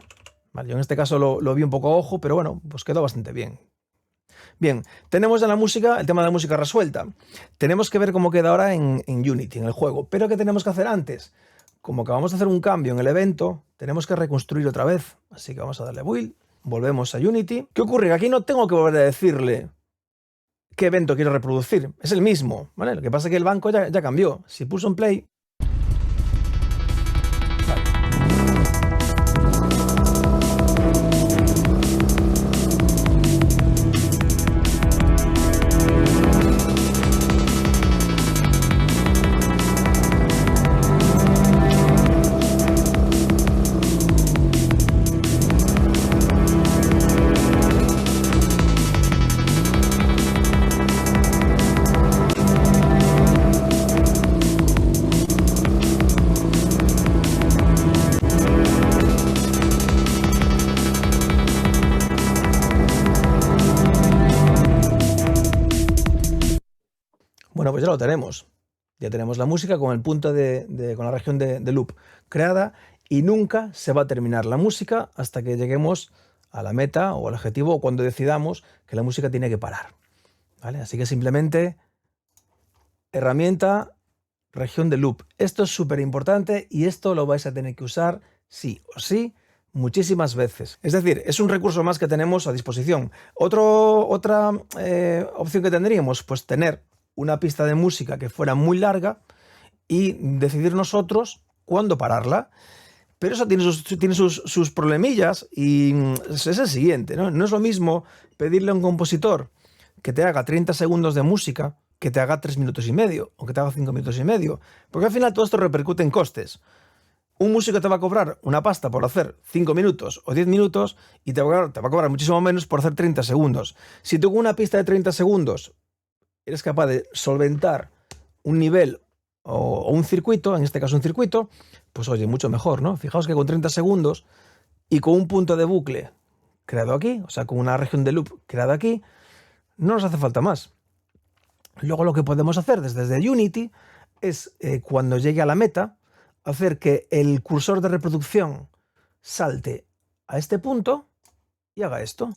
Vale, yo en este caso lo vi un poco a ojo, pero bueno, pues quedó bastante bien. Bien, tenemos ya el tema de la música resuelta. Tenemos que ver cómo queda ahora en Unity, en el juego. Pero ¿qué tenemos que hacer antes? Como acabamos de hacer un cambio en el evento, tenemos que reconstruir otra vez. Así que vamos a darle Build, volvemos a Unity. ¿Qué ocurre? Que aquí no tengo que volver a decirle qué evento quiero reproducir. Es el mismo, ¿vale? Lo que pasa es que el banco ya cambió. Si pulso en Play... Bueno, pues ya lo tenemos. Ya tenemos la música con el punto con la región de loop creada y nunca se va a terminar la música hasta que lleguemos a la meta o al objetivo o cuando decidamos que la música tiene que parar. ¿Vale? Así que simplemente herramienta, región de loop. Esto es súper importante y esto lo vais a tener que usar sí o sí muchísimas veces. Es decir, es un recurso más que tenemos a disposición. Otra opción que tendríamos, pues tener una pista de música que fuera muy larga y decidir nosotros cuándo pararla. Pero eso tiene sus problemillas y es el siguiente, ¿no? No es lo mismo pedirle a un compositor que te haga 30 segundos de música que te haga 3 minutos y medio o que te haga 5 minutos y medio. Porque al final todo esto repercute en costes. Un músico te va a cobrar una pasta por hacer 5 minutos o 10 minutos y te va a cobrar muchísimo menos por hacer 30 segundos. Si tú con una pista de 30 segundos eres capaz de solventar un nivel o un circuito, en este caso un circuito, pues oye, mucho mejor, ¿no? Fijaos que con 30 segundos y con un punto de bucle creado aquí, o sea, con una región de loop creada aquí, no nos hace falta más. Luego lo que podemos hacer desde Unity es, cuando llegue a la meta, hacer que el cursor de reproducción salte a este punto y haga esto.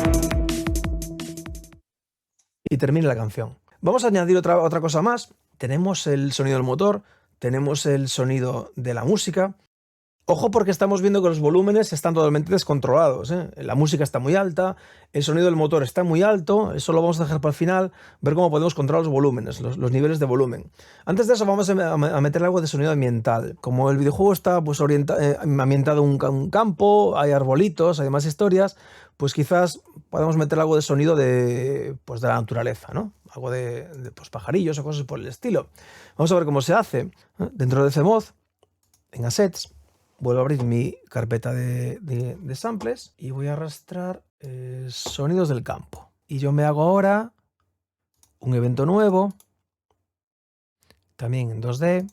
Y termine la canción. Vamos a añadir otra cosa más. Tenemos el sonido del motor, tenemos el sonido de la música. Ojo porque estamos viendo que los volúmenes están totalmente descontrolados, ¿eh? La música está muy alta, el sonido del motor está muy alto, eso lo vamos a dejar para el final, ver cómo podemos controlar los volúmenes, los niveles de volumen. Antes de eso vamos a meter algo de sonido ambiental. Como el videojuego está pues, ambientado en un campo, hay arbolitos, hay demás historias, pues quizás podemos meter algo de sonido de la naturaleza, ¿no? Algo de pajarillos o cosas por el estilo. Vamos a ver cómo se hace. Dentro de CMOD, en Assets, vuelvo a abrir mi carpeta de samples y voy a arrastrar sonidos del campo. Y yo me hago ahora un evento nuevo, también en 2D,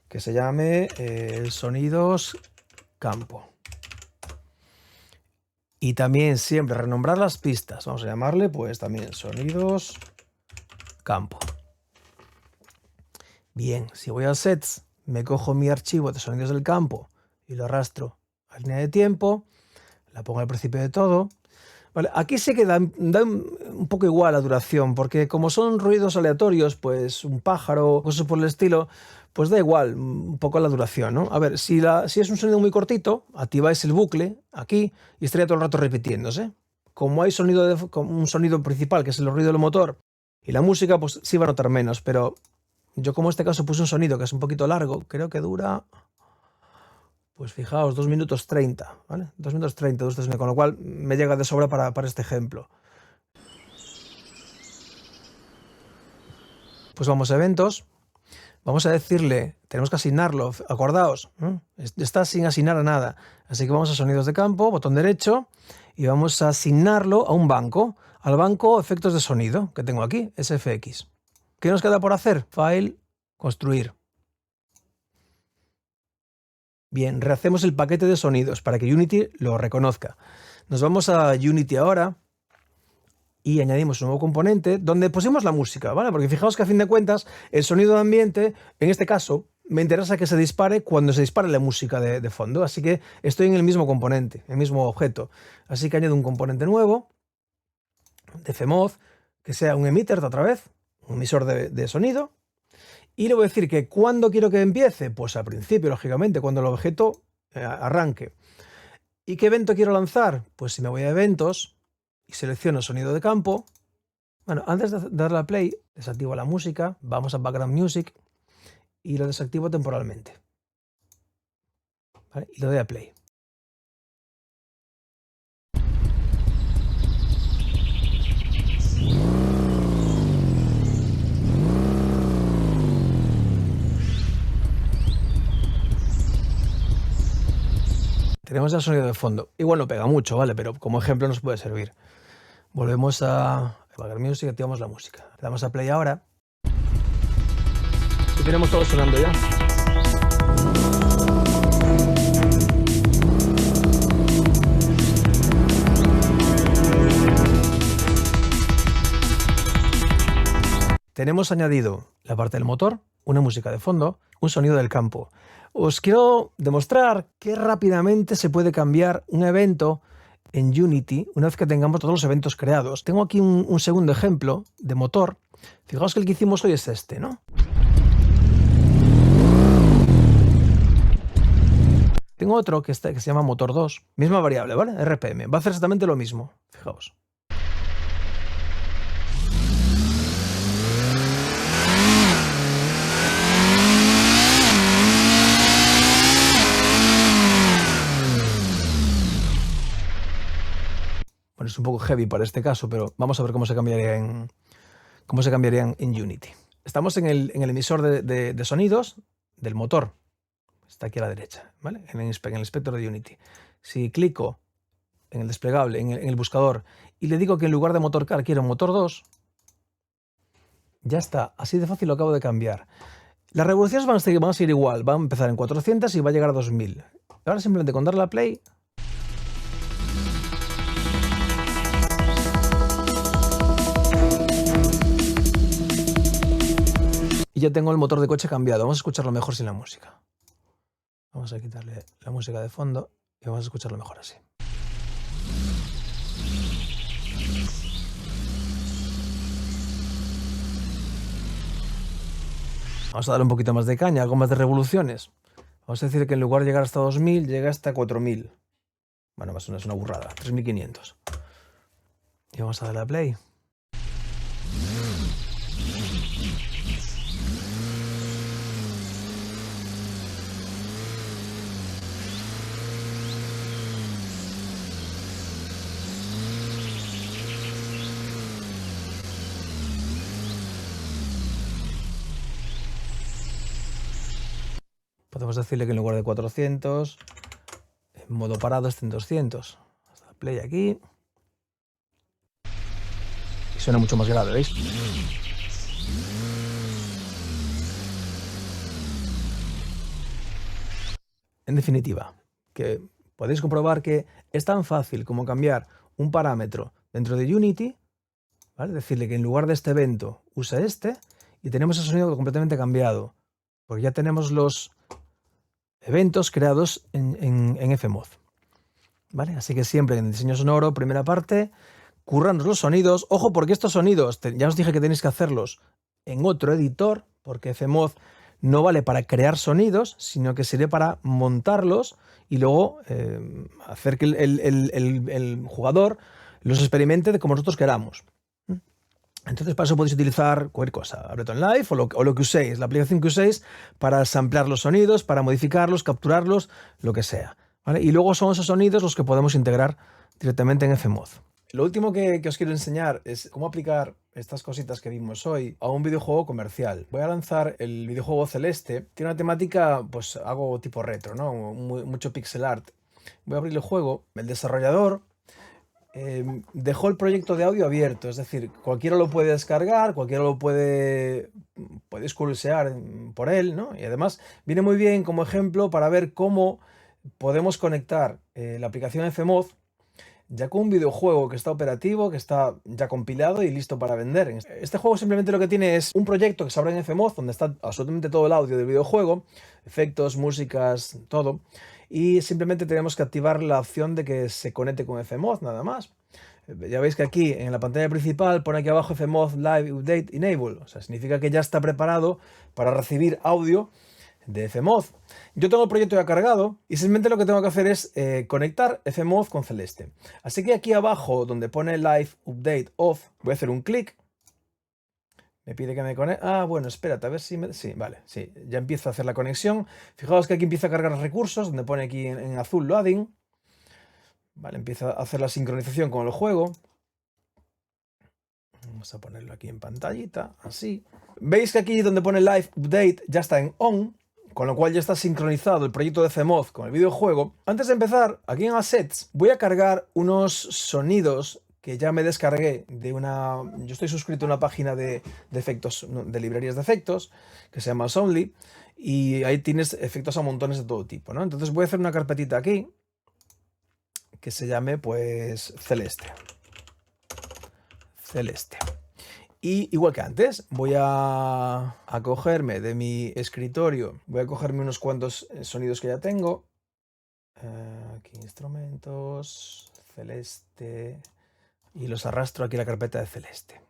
que se llame sonidos campo. Y también siempre renombrar las pistas. Vamos a llamarle pues también sonidos campo. Bien, si voy a Sets, me cojo mi archivo de sonidos del campo y lo arrastro a línea de tiempo, la pongo al principio de todo. Vale, aquí sí que da un poco igual la duración, porque como son ruidos aleatorios, pues un pájaro, cosas por el estilo, pues da igual un poco la duración, ¿no? A ver, si es un sonido muy cortito, activáis el bucle aquí y estaría todo el rato repitiéndose. Como hay un sonido principal, que es el ruido del motor, y la música, pues sí va a notar menos, pero yo como en este caso puse un sonido que es un poquito largo, creo que dura, pues fijaos, 2 minutos 30, ¿vale? 2 minutos 30, con lo cual me llega de sobra para este ejemplo. Pues vamos a eventos, vamos a decirle, tenemos que asignarlo, acordaos, ¿no? Está sin asignar a nada, así que vamos a sonidos de campo, botón derecho, y vamos a asignarlo a un banco, al banco efectos de sonido, que tengo aquí, SFX. ¿Qué nos queda por hacer? File, construir. Bien, rehacemos el paquete de sonidos para que Unity lo reconozca. Nos vamos a Unity ahora y añadimos un nuevo componente donde pusimos la música, ¿vale? Porque fijaos que a fin de cuentas el sonido de ambiente, en este caso, me interesa que se dispare cuando se dispare la música de fondo. Así que estoy en el mismo componente, el mismo objeto. Así que añado un componente nuevo de CMOD que sea un emitter otra vez, un emisor de sonido. Y le voy a decir que ¿cuándo quiero que empiece? Pues al principio, lógicamente, cuando el objeto arranque. ¿Y qué evento quiero lanzar? Pues si me voy a eventos y selecciono sonido de campo, bueno, antes de darle a play, desactivo la música, vamos a Background Music y lo desactivo temporalmente. ¿Vale? Y le doy a play. Tenemos el sonido de fondo. Igual no pega mucho, ¿vale? Pero como ejemplo nos puede servir. Volvemos a Background Music y activamos la música. Le damos a play ahora. Y tenemos todo sonando ya. Tenemos añadido la parte del motor, una música de fondo, un sonido del campo. Os quiero demostrar qué rápidamente se puede cambiar un evento en Unity una vez que tengamos todos los eventos creados. Tengo aquí un segundo ejemplo de motor. Fijaos que el que hicimos hoy es este, ¿no? Tengo otro que se llama motor 2, misma variable, ¿vale? RPM. Va a hacer exactamente lo mismo. Fijaos. Bueno, es un poco heavy para este caso, pero vamos a ver cómo se cambiarían en Unity. Estamos en el emisor de sonidos del motor. Está aquí a la derecha, ¿vale? En el inspector de Unity. Si clico en el desplegable, en el buscador, y le digo que en lugar de motor car quiero motor 2, ya está. Así de fácil lo acabo de cambiar. Las revoluciones van a seguir igual. Van a empezar en 400 y va a llegar a 2000. Ahora simplemente con darle a play... y ya tengo el motor de coche cambiado. Vamos a escucharlo mejor sin la música. Vamos a quitarle la música de fondo y vamos a escucharlo mejor así. Vamos a darle un poquito más de caña, algo más de revoluciones. Vamos a decir que en lugar de llegar hasta 2000, llega hasta 4000. Bueno, más o menos es una burrada, 3500. Y vamos a darle a play. Podemos decirle que en lugar de 400, en modo parado esté en 200. Hasta play aquí. Y suena mucho más grave, ¿veis? En definitiva, que podéis comprobar que es tan fácil como cambiar un parámetro dentro de Unity, ¿vale? Decirle que en lugar de este evento use este y tenemos el sonido completamente cambiado, porque ya tenemos los eventos creados en Fmoz, ¿vale? Así que siempre en diseño sonoro, primera parte, curranos los sonidos. Ojo, porque estos sonidos, ya os dije que tenéis que hacerlos en otro editor, porque Fmoz no vale para crear sonidos, sino que sirve para montarlos y luego hacer que el jugador los experimente como nosotros queramos. Entonces, para eso podéis utilizar cualquier cosa, Ableton Live o lo que uséis, la aplicación que uséis para samplear los sonidos, para modificarlos, capturarlos, lo que sea, ¿vale? Y luego son esos sonidos los que podemos integrar directamente en Fmoz. Lo último que os quiero enseñar es cómo aplicar estas cositas que vimos hoy a un videojuego comercial. Voy a lanzar el videojuego Celeste. Tiene una temática, pues algo tipo retro, ¿no? Mucho pixel art. Voy a abrir el juego. El desarrollador dejó el proyecto de audio abierto, es decir, cualquiera lo puede descargar, cualquiera lo puede curiosear por él, ¿no? Y además viene muy bien como ejemplo para ver cómo podemos conectar la aplicación Fmoz ya con un videojuego que está operativo, que está ya compilado y listo para vender. Este juego simplemente lo que tiene es un proyecto que se abre en Fmoz, donde está absolutamente todo el audio del videojuego, efectos, músicas, todo. Y simplemente tenemos que activar la opción de que se conecte con Fmoz, nada más. Ya veis que aquí en la pantalla principal pone aquí abajo Fmoz Live Update Enable. O sea, significa que ya está preparado para recibir audio de Fmoz. Yo tengo el proyecto ya cargado y simplemente lo que tengo que hacer es conectar Fmoz con Celeste. Así que aquí abajo donde pone Live Update Off voy a hacer un clic. Me pide que me conecte. Ah, bueno, espérate, a ver si me... Sí, vale, sí, ya empieza a hacer la conexión. Fijaos que aquí empieza a cargar los recursos, donde pone aquí en azul Loading. Vale, empieza a hacer la sincronización con el juego. Vamos a ponerlo aquí en pantallita, así. Veis que aquí donde pone Live Update ya está en On, con lo cual ya está sincronizado el proyecto de Fmoz con el videojuego. Antes de empezar, aquí en Assets, voy a cargar unos sonidos que ya me descargué de una... Yo estoy suscrito a una página de efectos, de librerías de efectos, que se llama Soundly, y ahí tienes efectos a montones de todo tipo, ¿no? Entonces voy a hacer una carpetita aquí, que se llame, pues, Celeste. Y igual que antes, voy a cogerme de mi escritorio, voy a cogerme unos cuantos sonidos que ya tengo. Aquí instrumentos, celeste, y los arrastro aquí a la carpeta de celeste.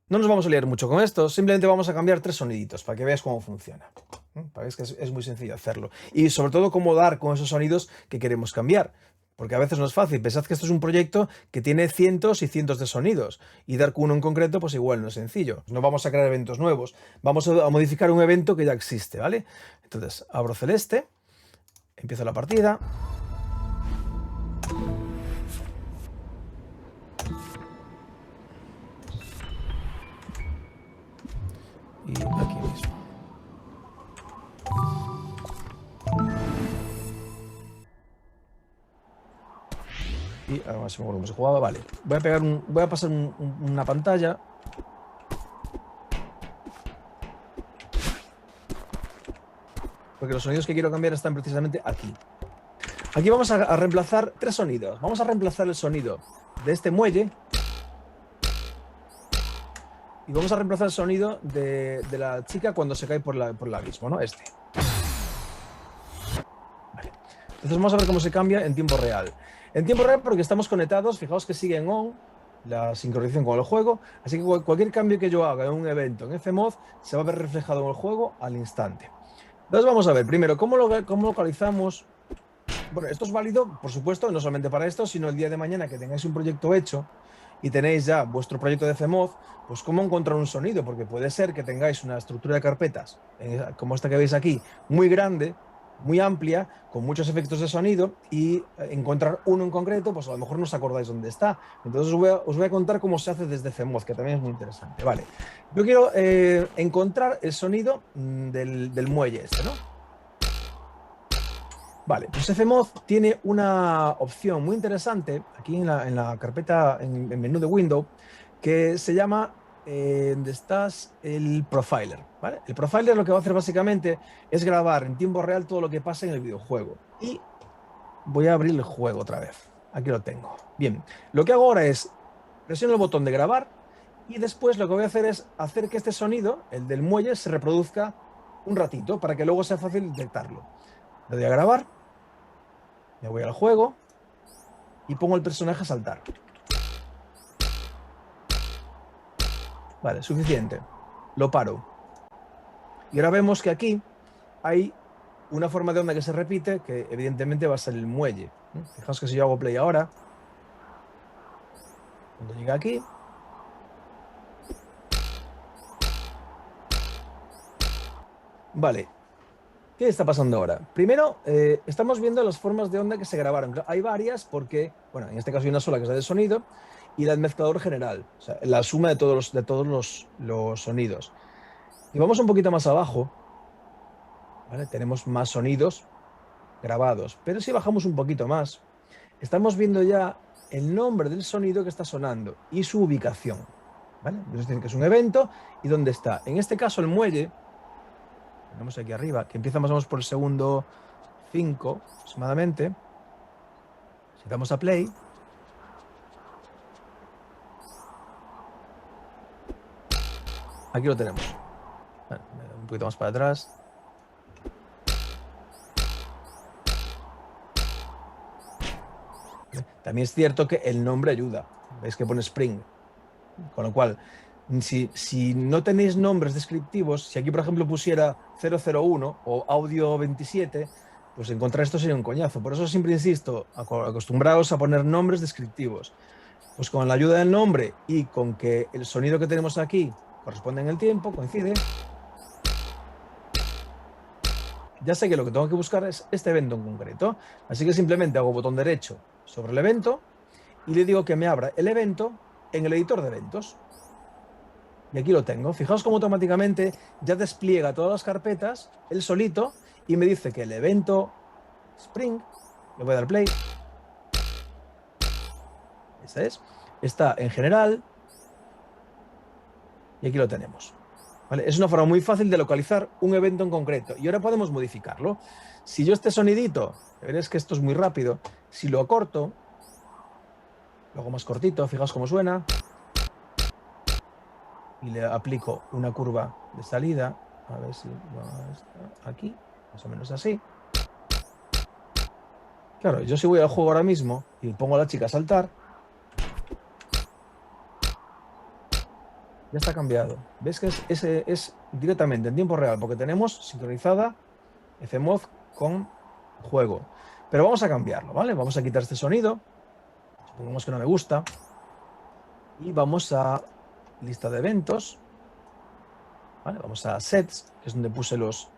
No nos vamos a liar mucho con esto, simplemente vamos a cambiar 3 soniditos para que veas cómo funciona. Para que veas que es muy sencillo hacerlo. Y sobre todo cómo dar con esos sonidos que queremos cambiar. Porque a veces no es fácil. Pensad que esto es un proyecto que tiene cientos y cientos de sonidos. Y dar con uno en concreto, pues igual no es sencillo. No vamos a crear eventos nuevos. Vamos a modificar un evento que ya existe, ¿vale? Entonces, abro celeste, empiezo la partida. Y aquí mismo. Y ahora más me acuerdo cómo se jugaba. Vale. Voy a pasar una pantalla. Porque los sonidos que quiero cambiar están precisamente aquí. Aquí vamos a reemplazar 3 sonidos. Vamos a reemplazar el sonido de este muelle. Y vamos a reemplazar el sonido de la chica cuando se cae por el abismo, ¿no? Este. Vale. Entonces vamos a ver cómo se cambia en tiempo real. En tiempo real porque estamos conectados, fijaos que sigue en on la sincronización con el juego, así que cualquier cambio que yo haga en un evento en Fmod se va a ver reflejado en el juego al instante. Entonces vamos a ver, primero, ¿cómo localizamos? Bueno, esto es válido, por supuesto, no solamente para esto, sino el día de mañana que tengáis un proyecto hecho y tenéis ya vuestro proyecto de Fmod, pues cómo encontrar un sonido, porque puede ser que tengáis una estructura de carpetas, como esta que veis aquí, muy grande, muy amplia, con muchos efectos de sonido, y encontrar uno en concreto, pues a lo mejor no os acordáis dónde está. Entonces os voy a contar cómo se hace desde Fmod, que también es muy interesante. Vale, yo quiero encontrar el sonido del muelle este, ¿no? Vale, pues Fmod tiene una opción muy interesante aquí en la carpeta, en el menú de Windows, que se llama, ¿dónde estás? El Profiler, ¿vale? El Profiler lo que va a hacer básicamente es grabar en tiempo real todo lo que pasa en el videojuego. Y voy a abrir el juego otra vez. Aquí lo tengo. Bien, lo que hago ahora es presiono el botón de grabar y después lo que voy a hacer es hacer que este sonido, el del muelle, se reproduzca un ratito para que luego sea fácil detectarlo. Le doy a grabar, me voy al juego y pongo el personaje a saltar. Vale, suficiente. Lo paro. Y ahora vemos que aquí hay una forma de onda que se repite, que evidentemente va a ser el muelle. Fijaos que si yo hago play ahora, cuando llega aquí, vale. ¿Qué está pasando ahora? Primero, estamos viendo las formas de onda que se grabaron. Hay varias porque, bueno, en este caso hay una sola que es la de sonido y la del mezclador general, o sea, la suma de todos los sonidos. Y vamos un poquito más abajo, ¿vale? Tenemos más sonidos grabados, pero si bajamos un poquito más, estamos viendo ya el nombre del sonido que está sonando y su ubicación, ¿vale? Es decir, que es un evento y dónde está. En este caso, el muelle, tenemos aquí arriba, que empieza más o menos por el segundo 5 aproximadamente. Si damos a play, aquí lo tenemos. Bueno, un poquito más para atrás. También es cierto que el nombre ayuda. Veis que pone Spring. Con lo cual, si no tenéis nombres descriptivos, si aquí por ejemplo pusiera 001 o audio 27, pues encontrar esto sería un coñazo. Por eso siempre insisto, acostumbraos a poner nombres descriptivos. Pues con la ayuda del nombre y con que el sonido que tenemos aquí corresponde en el tiempo, coincide, ya sé que lo que tengo que buscar es este evento en concreto. Así que simplemente hago botón derecho sobre el evento y le digo que me abra el evento en el editor de eventos. Y aquí lo tengo. Fijaos cómo automáticamente ya despliega todas las carpetas, él solito, y me dice que el evento Spring, le voy a dar play, ese es, está en general, y aquí lo tenemos. ¿Vale? Es una forma muy fácil de localizar un evento en concreto. Y ahora podemos modificarlo. Si yo este sonidito, veréis que esto es muy rápido, si lo acorto, lo hago más cortito, fijaos cómo suena. y le aplico una curva de salida, a ver si va a estar aquí, más o menos así. Claro, yo si voy al juego ahora mismo y pongo a la chica a saltar, ya está cambiado. ¿Ves que es directamente en tiempo real? Porque tenemos sincronizada Fmoz con juego. Pero vamos a cambiarlo, ¿vale? Vamos a quitar este sonido. Supongamos que no me gusta. Y vamos a lista de eventos. ¿Vale? Vamos a sets, que es donde puse los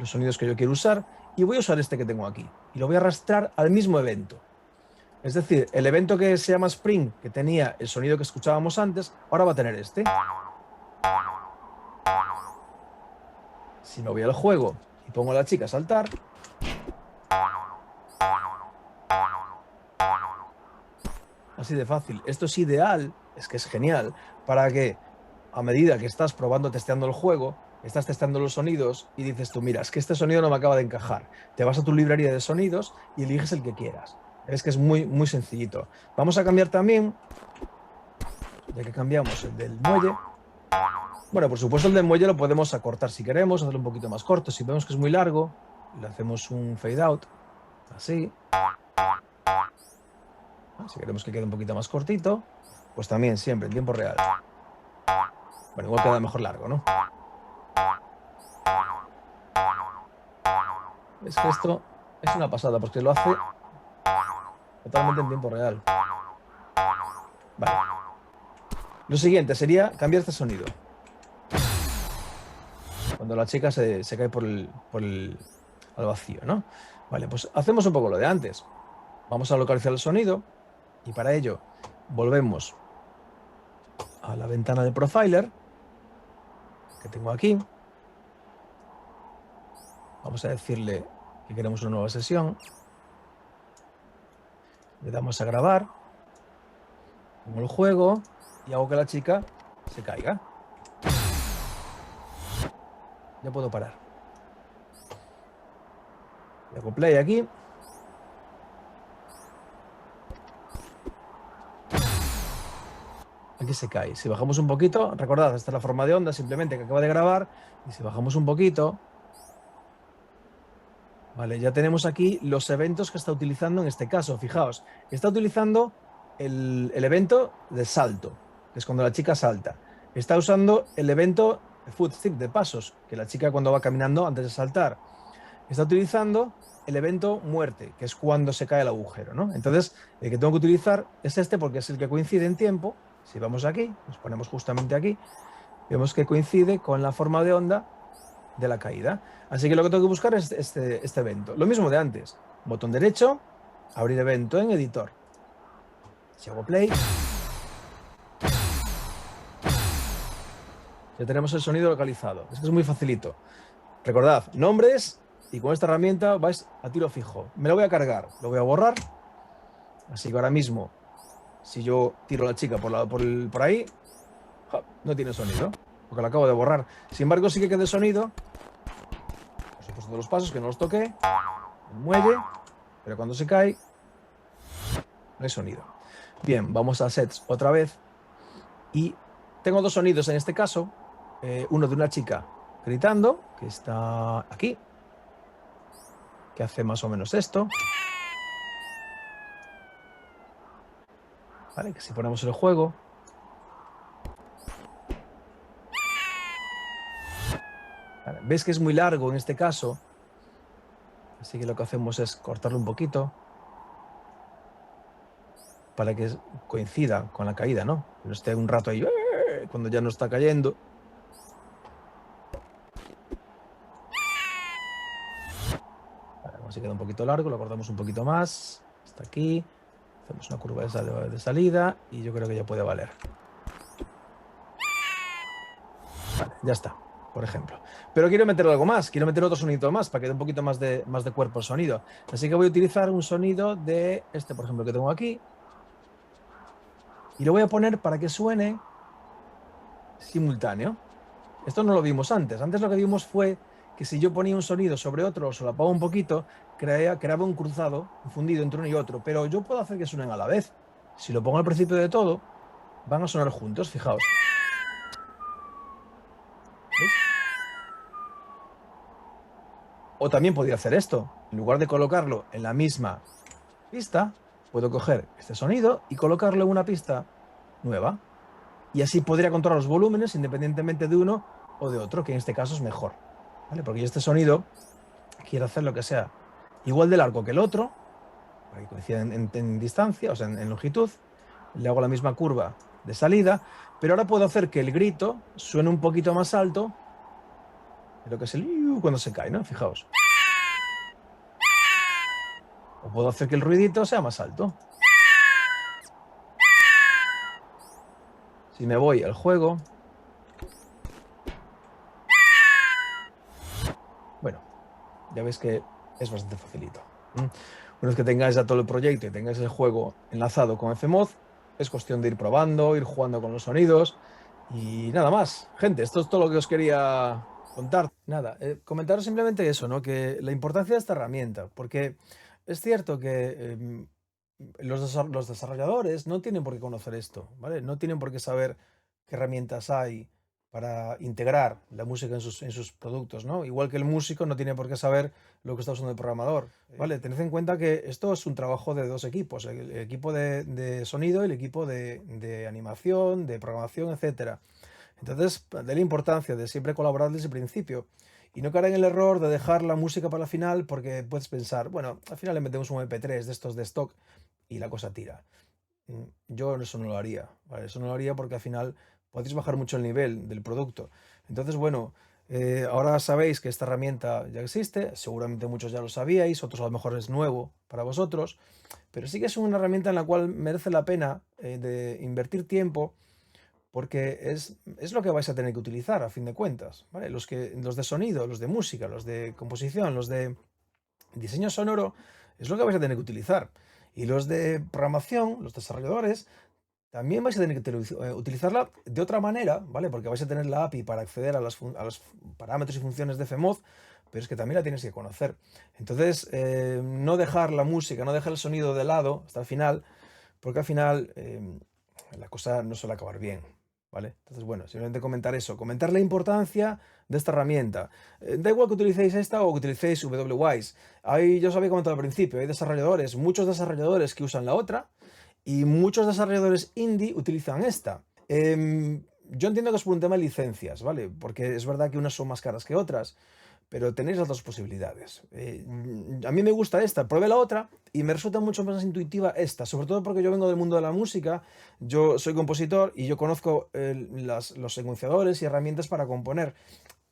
sonidos que yo quiero usar. Y voy a usar este que tengo aquí. Y lo voy a arrastrar al mismo evento. Es decir, el evento que se llama Spring, que tenía el sonido que escuchábamos antes, ahora va a tener este. Si me voy al juego y pongo a la chica a saltar, así de fácil. Esto es ideal, es que es genial, para que a medida que estás probando, testeando el juego, estás testeando los sonidos y dices tú, mira, es que este sonido no me acaba de encajar. Te vas a tu librería de sonidos y eliges el que quieras. Es que es muy, muy sencillito. Vamos a cambiar también, ya que cambiamos el del muelle. Bueno, por supuesto el del muelle lo podemos acortar si queremos, hacerlo un poquito más corto. Si vemos que es muy largo, le hacemos un fade out, así. Si queremos que quede un poquito más cortito, pues también siempre en tiempo real. Bueno, igual queda mejor largo, ¿no? Es que esto es una pasada, porque lo hace totalmente en tiempo real. Vale. Lo siguiente sería cambiar este sonido. Cuando la chica se cae al vacío, ¿no? Vale, pues hacemos un poco lo de antes. Vamos a localizar el sonido y para ello volvemos a la ventana de Profiler que tengo aquí. Vamos a decirle que queremos una nueva sesión. Le damos a grabar. Pongo el juego y hago que la chica se caiga. Ya puedo parar. Le hago play aquí. Aquí se cae. Si bajamos un poquito, recordad, esta es la forma de onda simplemente que acaba de grabar. Y si bajamos un poquito, vale, ya tenemos aquí los eventos que está utilizando en este caso. Fijaos, está utilizando el evento de salto, que es cuando la chica salta. Está usando el evento de footstep, de pasos, que la chica cuando va caminando antes de saltar. Está utilizando el evento muerte, que es cuando se cae el agujero, ¿no? Entonces, el que tengo que utilizar es este porque es el que coincide en tiempo. Si vamos aquí, nos ponemos justamente aquí, vemos que coincide con la forma de onda de la caída. Así que lo que tengo que buscar es este evento. Lo mismo de antes. Botón derecho, abrir evento en editor. Si hago play, ya tenemos el sonido localizado. Es que es muy facilito. Recordad, nombres y con esta herramienta vais a tiro fijo. Me lo voy a cargar, lo voy a borrar. Así que ahora mismo, si yo tiro a la chica por ahí, no tiene sonido, porque lo acabo de borrar. Sin embargo, sí que queda sonido. Por supuesto, de los pasos, que no los toqué. El muelle, pero cuando se cae, no hay sonido. Bien, vamos a sets otra vez. Y tengo dos sonidos en este caso. Uno de una chica gritando, que está aquí, que hace más o menos esto. Vale, que si ponemos el juego, vale, ves que es muy largo en este caso, así que lo que hacemos es cortarlo un poquito para que coincida con la caída, ¿no? Que no esté un rato ahí cuando ya no está cayendo. Vale, así queda un poquito largo, lo cortamos un poquito más, hasta aquí. Hacemos una curva de salida y yo creo que ya puede valer. Vale, ya está, por ejemplo. Pero quiero meter algo más, quiero meter otro sonido más para que dé un poquito más de cuerpo al sonido. Así que voy a utilizar un sonido de este, por ejemplo, que tengo aquí. Y lo voy a poner para que suene simultáneo. Esto no lo vimos antes. Antes lo que vimos fue que si yo ponía un sonido sobre otro o solapaba un poquito, creaba un cruzado, un fundido entre uno y otro. Pero yo puedo hacer que suenen a la vez. Si lo pongo al principio de todo, van a sonar juntos, fijaos. O también podría hacer esto. En lugar de colocarlo en la misma pista, puedo coger este sonido y colocarlo en una pista nueva. Y así podría controlar los volúmenes independientemente de uno o de otro, que en este caso es mejor. ¿Vale? Porque yo este sonido quiero hacer lo que sea igual de largo que el otro, para que coincida en distancia, o sea, en longitud. Le hago la misma curva de salida, pero ahora puedo hacer que el grito suene un poquito más alto de lo que es el cuando se cae, ¿no? Fijaos. O puedo hacer que el ruidito sea más alto. Si me voy al juego, bueno, ya veis que es bastante facilito. Una vez que tengáis ya todo el proyecto y tengáis el juego enlazado con Fmoz, es cuestión de ir probando, ir jugando con los sonidos y nada más. Gente, esto es todo lo que os quería contar. Nada, comentaros simplemente eso, ¿no? Que la importancia de esta herramienta, porque es cierto que los desarrolladores no tienen por qué conocer esto, ¿vale? No tienen por qué saber qué herramientas hay para integrar la música en sus productos, ¿no? Igual que el músico no tiene por qué saber lo que está usando el programador, ¿vale? Tened en cuenta que esto es un trabajo de dos equipos, el equipo de sonido y el equipo de animación, de programación, etcétera. Entonces, de la importancia de siempre colaborar desde el principio y no caer en el error de dejar la música para la final porque puedes pensar, bueno, al final le metemos un MP3 de estos de stock y la cosa tira. Yo eso no lo haría, ¿vale? Eso no lo haría porque al final podéis bajar mucho el nivel del producto. Entonces, bueno, ahora sabéis que esta herramienta ya existe, seguramente muchos ya lo sabíais, otros a lo mejor es nuevo para vosotros, pero sí que es una herramienta en la cual merece la pena de invertir tiempo porque es lo que vais a tener que utilizar a fin de cuentas, ¿vale? Los de sonido, los de música, los de composición, los de diseño sonoro, es lo que vais a tener que utilizar. Y los de programación, los desarrolladores, también vais a tener que utilizarla de otra manera, ¿vale? Porque vais a tener la API para acceder a los parámetros y funciones de Fmoz, pero es que también la tienes que conocer. Entonces, no dejar la música, no dejar el sonido de lado hasta el final, porque al final la cosa no suele acabar bien, ¿vale? Entonces, bueno, simplemente comentar eso, comentar la importancia de esta herramienta. Da igual que utilicéis esta o que utilicéis WWise. Ya os había comentado al principio, hay desarrolladores, muchos desarrolladores que usan la otra y muchos desarrolladores indie utilizan esta. Yo entiendo que es por un tema de licencias, ¿vale? Porque es verdad que unas son más caras que otras, pero tenéis las dos posibilidades. A mí me gusta esta, probé la otra y me resulta mucho más intuitiva esta, sobre todo porque yo vengo del mundo de la música, yo soy compositor y yo conozco los secuenciadores y herramientas para componer.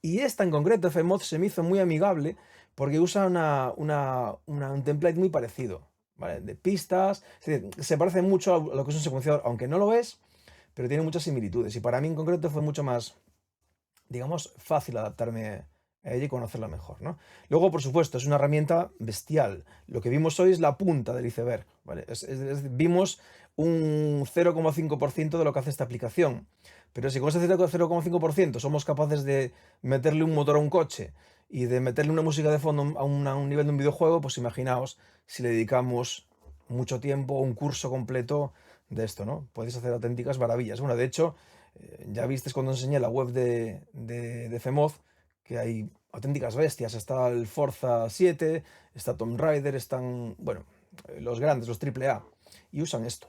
Y esta en concreto, Fmoz, se me hizo muy amigable porque usa un template muy parecido, ¿vale? De pistas, es decir, se parece mucho a lo que es un secuenciador, aunque no lo es, pero tiene muchas similitudes. Y para mí en concreto fue mucho más, digamos, fácil adaptarme a ella y conocerla mejor, ¿no? Luego, por supuesto, es una herramienta bestial. Lo que vimos hoy es la punta del iceberg, ¿vale? Vimos un 0,5% de lo que hace esta aplicación. Pero si con ese 0,5% somos capaces de meterle un motor a un coche y de meterle una música de fondo a un nivel de un videojuego, pues imaginaos si le dedicamos mucho tiempo, un curso completo de esto, ¿no? Podéis hacer auténticas maravillas. Bueno, de hecho, ya visteis cuando enseñé la web de Fmoz que hay auténticas bestias. Está el Forza 7, está Tomb Raider, están, bueno, los grandes, los AAA, y usan esto.